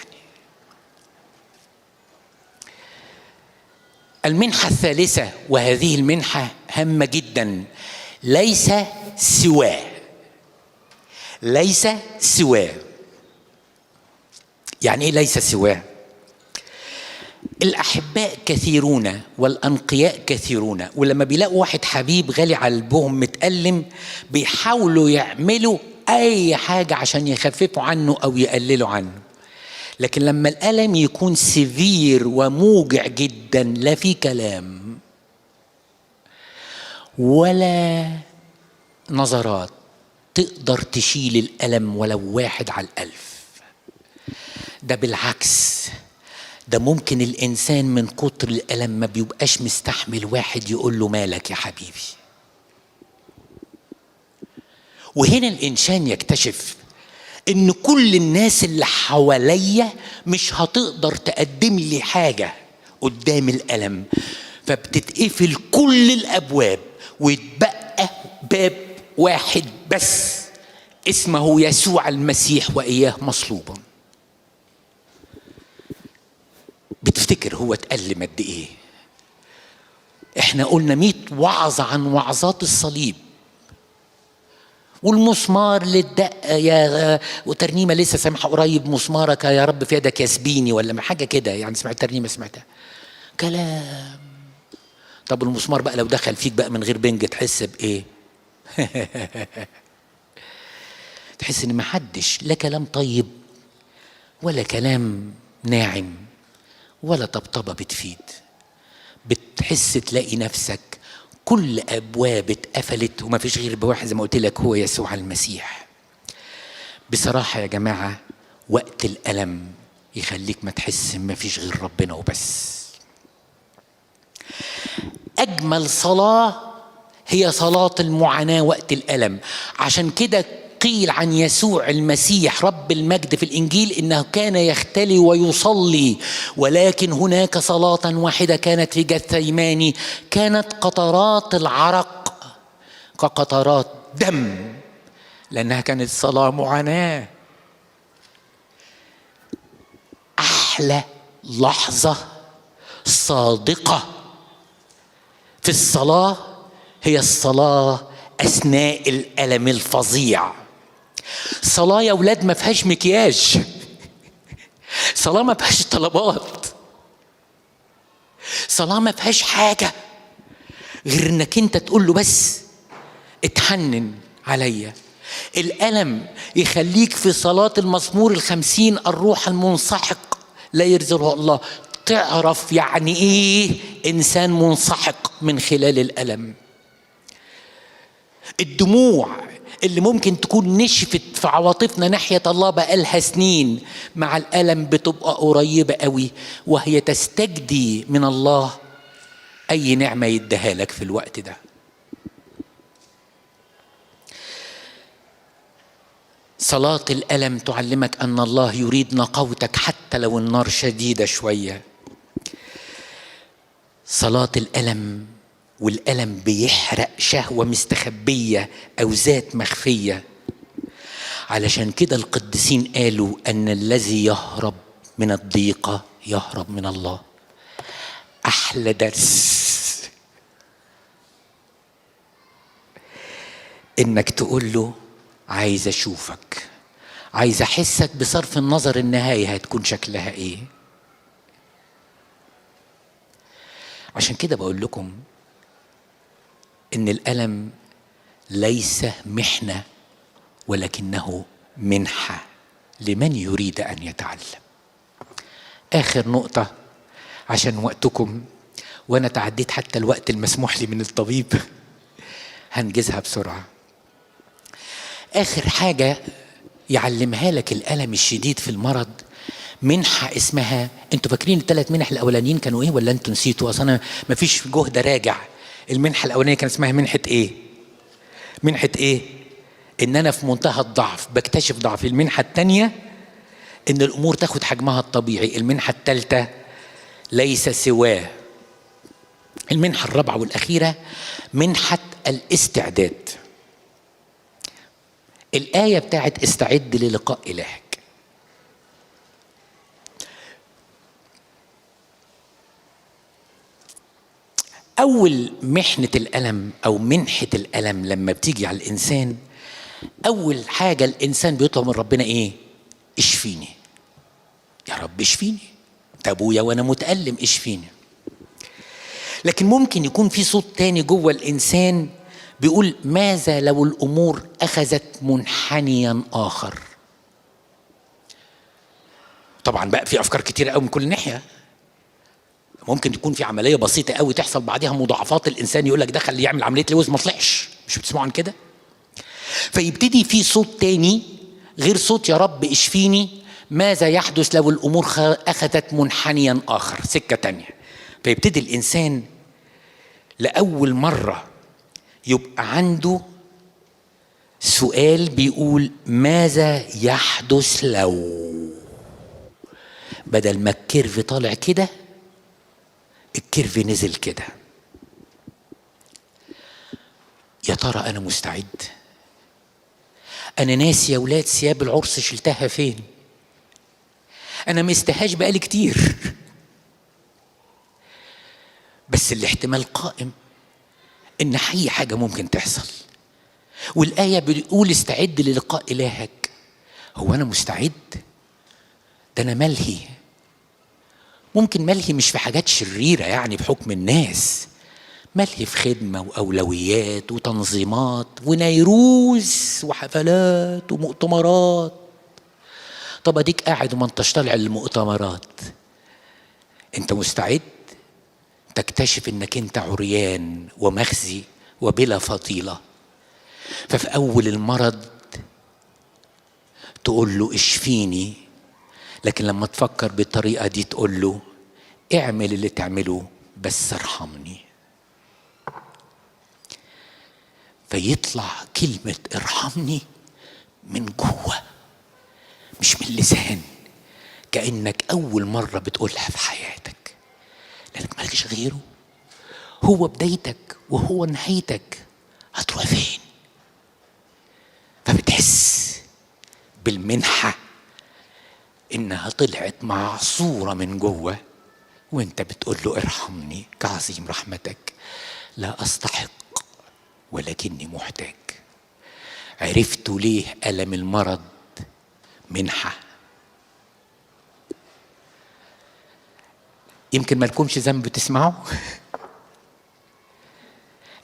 المنحة الثالثة، وهذه المنحة هامة جدا، ليس سواه. ليس سواه يعني ايه ليس سواه؟ الأحباء كثيرون والأنقياء كثيرون، ولما بيلاقوا واحد حبيب غالي على قلبهم متألم بيحاولوا يعملوا أي حاجة عشان يخففوا عنه أو يقللوا عنه. لكن لما الألم يكون سيفير وموجع جدا، لا في كلام ولا نظرات تقدر تشيل الألم ولو 1/1000. ده بالعكس، ده ممكن الإنسان من كتر الألم ما بيبقاش مستحمل واحد يقول له مالك يا حبيبي. وهنا الإنسان يكتشف إن كل الناس اللي حواليا مش هتقدر تقدم لي حاجة قدام الألم، فبتتقفل كل الأبواب ويتبقى باب واحد بس اسمه يسوع المسيح وإياه مصلوبا. بتفتكر هو اتألم قد ايه؟ احنا قلنا 100 وعظة عن وعظات الصليب، والمسمار اللي اتدق يا وترنيمة لسه سامحة قريب، مسمارك يا رب في يدك يسبيني ولا حاجة كده، يعني سمعت ترنيمة سمعتها كلام. طب المسمار بقى لو دخل فيك بقى من غير بنج تحس بايه؟ تحس ان محدش لا كلام طيب ولا كلام ناعم ولا طبطبة بتفيد. بتحس تلاقي نفسك كل أبواب اتقفلت وما فيش غير بواحد زي ما قلت لك، هو يسوع المسيح. بصراحة يا جماعة وقت الألم يخليك ما تحس ما فيش غير ربنا وبس. أجمل صلاة هي صلاة المعاناة وقت الألم. عشان كده قيل عن يسوع المسيح رب المجد في الإنجيل إنه كان يختلي ويصلي، ولكن هناك صلاة واحدة كانت في جثيماني كانت قطرات العرق كقطرات دم، لأنها كانت صلاة معاناة. أحلى لحظة صادقة في الصلاة هي الصلاة أثناء الألم الفظيع. صلاة يا ولاد ما فيهاش مكياج، صلاة ما فيهاش طلبات، صلاة ما فيهاش حاجة غير انك انت تقول له بس اتحنن عليا. الألم يخليك في صلاة المزمور 50 الروح المنسحق لا يرزقه الله، تعرف يعني ايه انسان منسحق من خلال الألم. الدموع اللي ممكن تكون نشفت في عواطفنا ناحية الله بقالها سنين، مع الألم بتبقى قريبة قوي، وهي تستجدي من الله أي نعمة يديها لك في الوقت ده. صلاة الألم تعلمك أن الله يريد نقاوتك حتى لو النار شديدة شوية. صلاة الألم، والألم بيحرق شهوة مستخبية أو ذات مخفية. علشان كده القديسين قالوا أن الذي يهرب من الضيقة يهرب من الله. أحلى درس إنك تقول له عايز أشوفك، عايز أحسك بصرف النظر النهاية هتكون شكلها إيه. عشان كده بقول لكم إن الألم ليس محنة ولكنه منحة لمن يريد أن يتعلم. آخر نقطة عشان وقتكم، وأنا تعديت حتى الوقت المسموح لي من الطبيب، هنجزها بسرعة. آخر حاجة يعلمها لك الألم الشديد في المرض منحة اسمها، انتوا فاكرين ال3 منح الأولانيين كانوا إيه ولا انتوا نسيتوا؟ أصلا أنا مفيش جهد راجع. المنحة الأولانية كان اسمها منحة إيه؟ منحة إيه؟ إن أنا في منتهى الضعف بكتشف ضعفي. المنحة الثانية إن الأمور تاخد حجمها الطبيعي. المنحة الثالثة ليس سواه. المنحة الرابعة والأخيرة منحة الاستعداد. الآية بتاعت استعد للقاء إلهك. أول محنة الألم أو منحة الألم لما بتيجي على الإنسان، أول حاجة الإنسان بيطلب من ربنا إيه؟ اشفيني يا رب اشفيني. ده ابويا وانا متألم اشفيني. لكن ممكن يكون في صوت تاني جوه الانسان بيقول ماذا لو الامور اخذت منحنيا اخر. طبعا بقى في افكار كتير قوي من كل ناحيه. ممكن يكون في عمليه بسيطه قوي تحصل بعدها مضاعفات، الانسان يقول لك دخل يعمل عمليه لوز ما طلعش. مش بتسمعوا عن كده؟ فيبتدي في صوت تاني غير صوت يا رب اشفيني، ماذا يحدث لو الامور اخذت منحنيا اخر، سكه تانيه. فيبتدي الانسان لاول مره يبقى عنده سؤال بيقول ماذا يحدث لو، بدل ما الكيرف طالع كده الكيرف نزل كده. يا ترى انا مستعد؟ انا ناسي يا ولاد ثياب العرس شلتها فين؟ انا مستهاش بقالي كتير. بس الاحتمال قائم ان اي حاجه ممكن تحصل، والايه بتقول استعد للقاء الهك. هو انا مستعد؟ ده انا ملهي. ممكن ملهي مش في حاجات شريره يعني بحكم الناس، ملهي في خدمه واولويات وتنظيمات ونيروز وحفلات ومؤتمرات. طب اديك قاعد وما انتش طالع للمؤتمرات، انت مستعد تكتشف انك انت عريان ومخزي وبلا فضيله. ففي اول المرض تقول له اشفيني، لكن لما تفكر بالطريقه دي تقول له اعمل اللي تعمله بس ارحمني. فيطلع كلمه ارحمني من جوه مش من اللسان، كأنك أول مرة بتقولها في حياتك، لأنك مالكش غيره. هو بدايتك وهو نهايتك، هتروح فين؟ فبتحس بالمنحة إنها طلعت معصورة من جوه، وإنت بتقول له ارحمني كعظيم رحمتك، لا أستحق ولكني محتاج. عرفت ليه ألم المرض منحة. يمكن ما لكمش ذنب تسمعوا.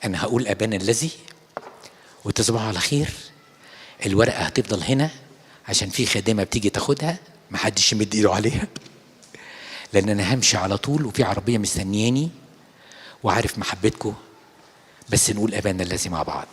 أنا هقول أبانا الذي وتصبحوا على خير. الورقة هتفضل هنا عشان في خادمة بتيجي تاخدها، محدش يمد ايده عليها، لأن أنا همشي على طول وفي عربية مستنياني وعارف محبتكم. بس نقول أبانا الذي مع بعض.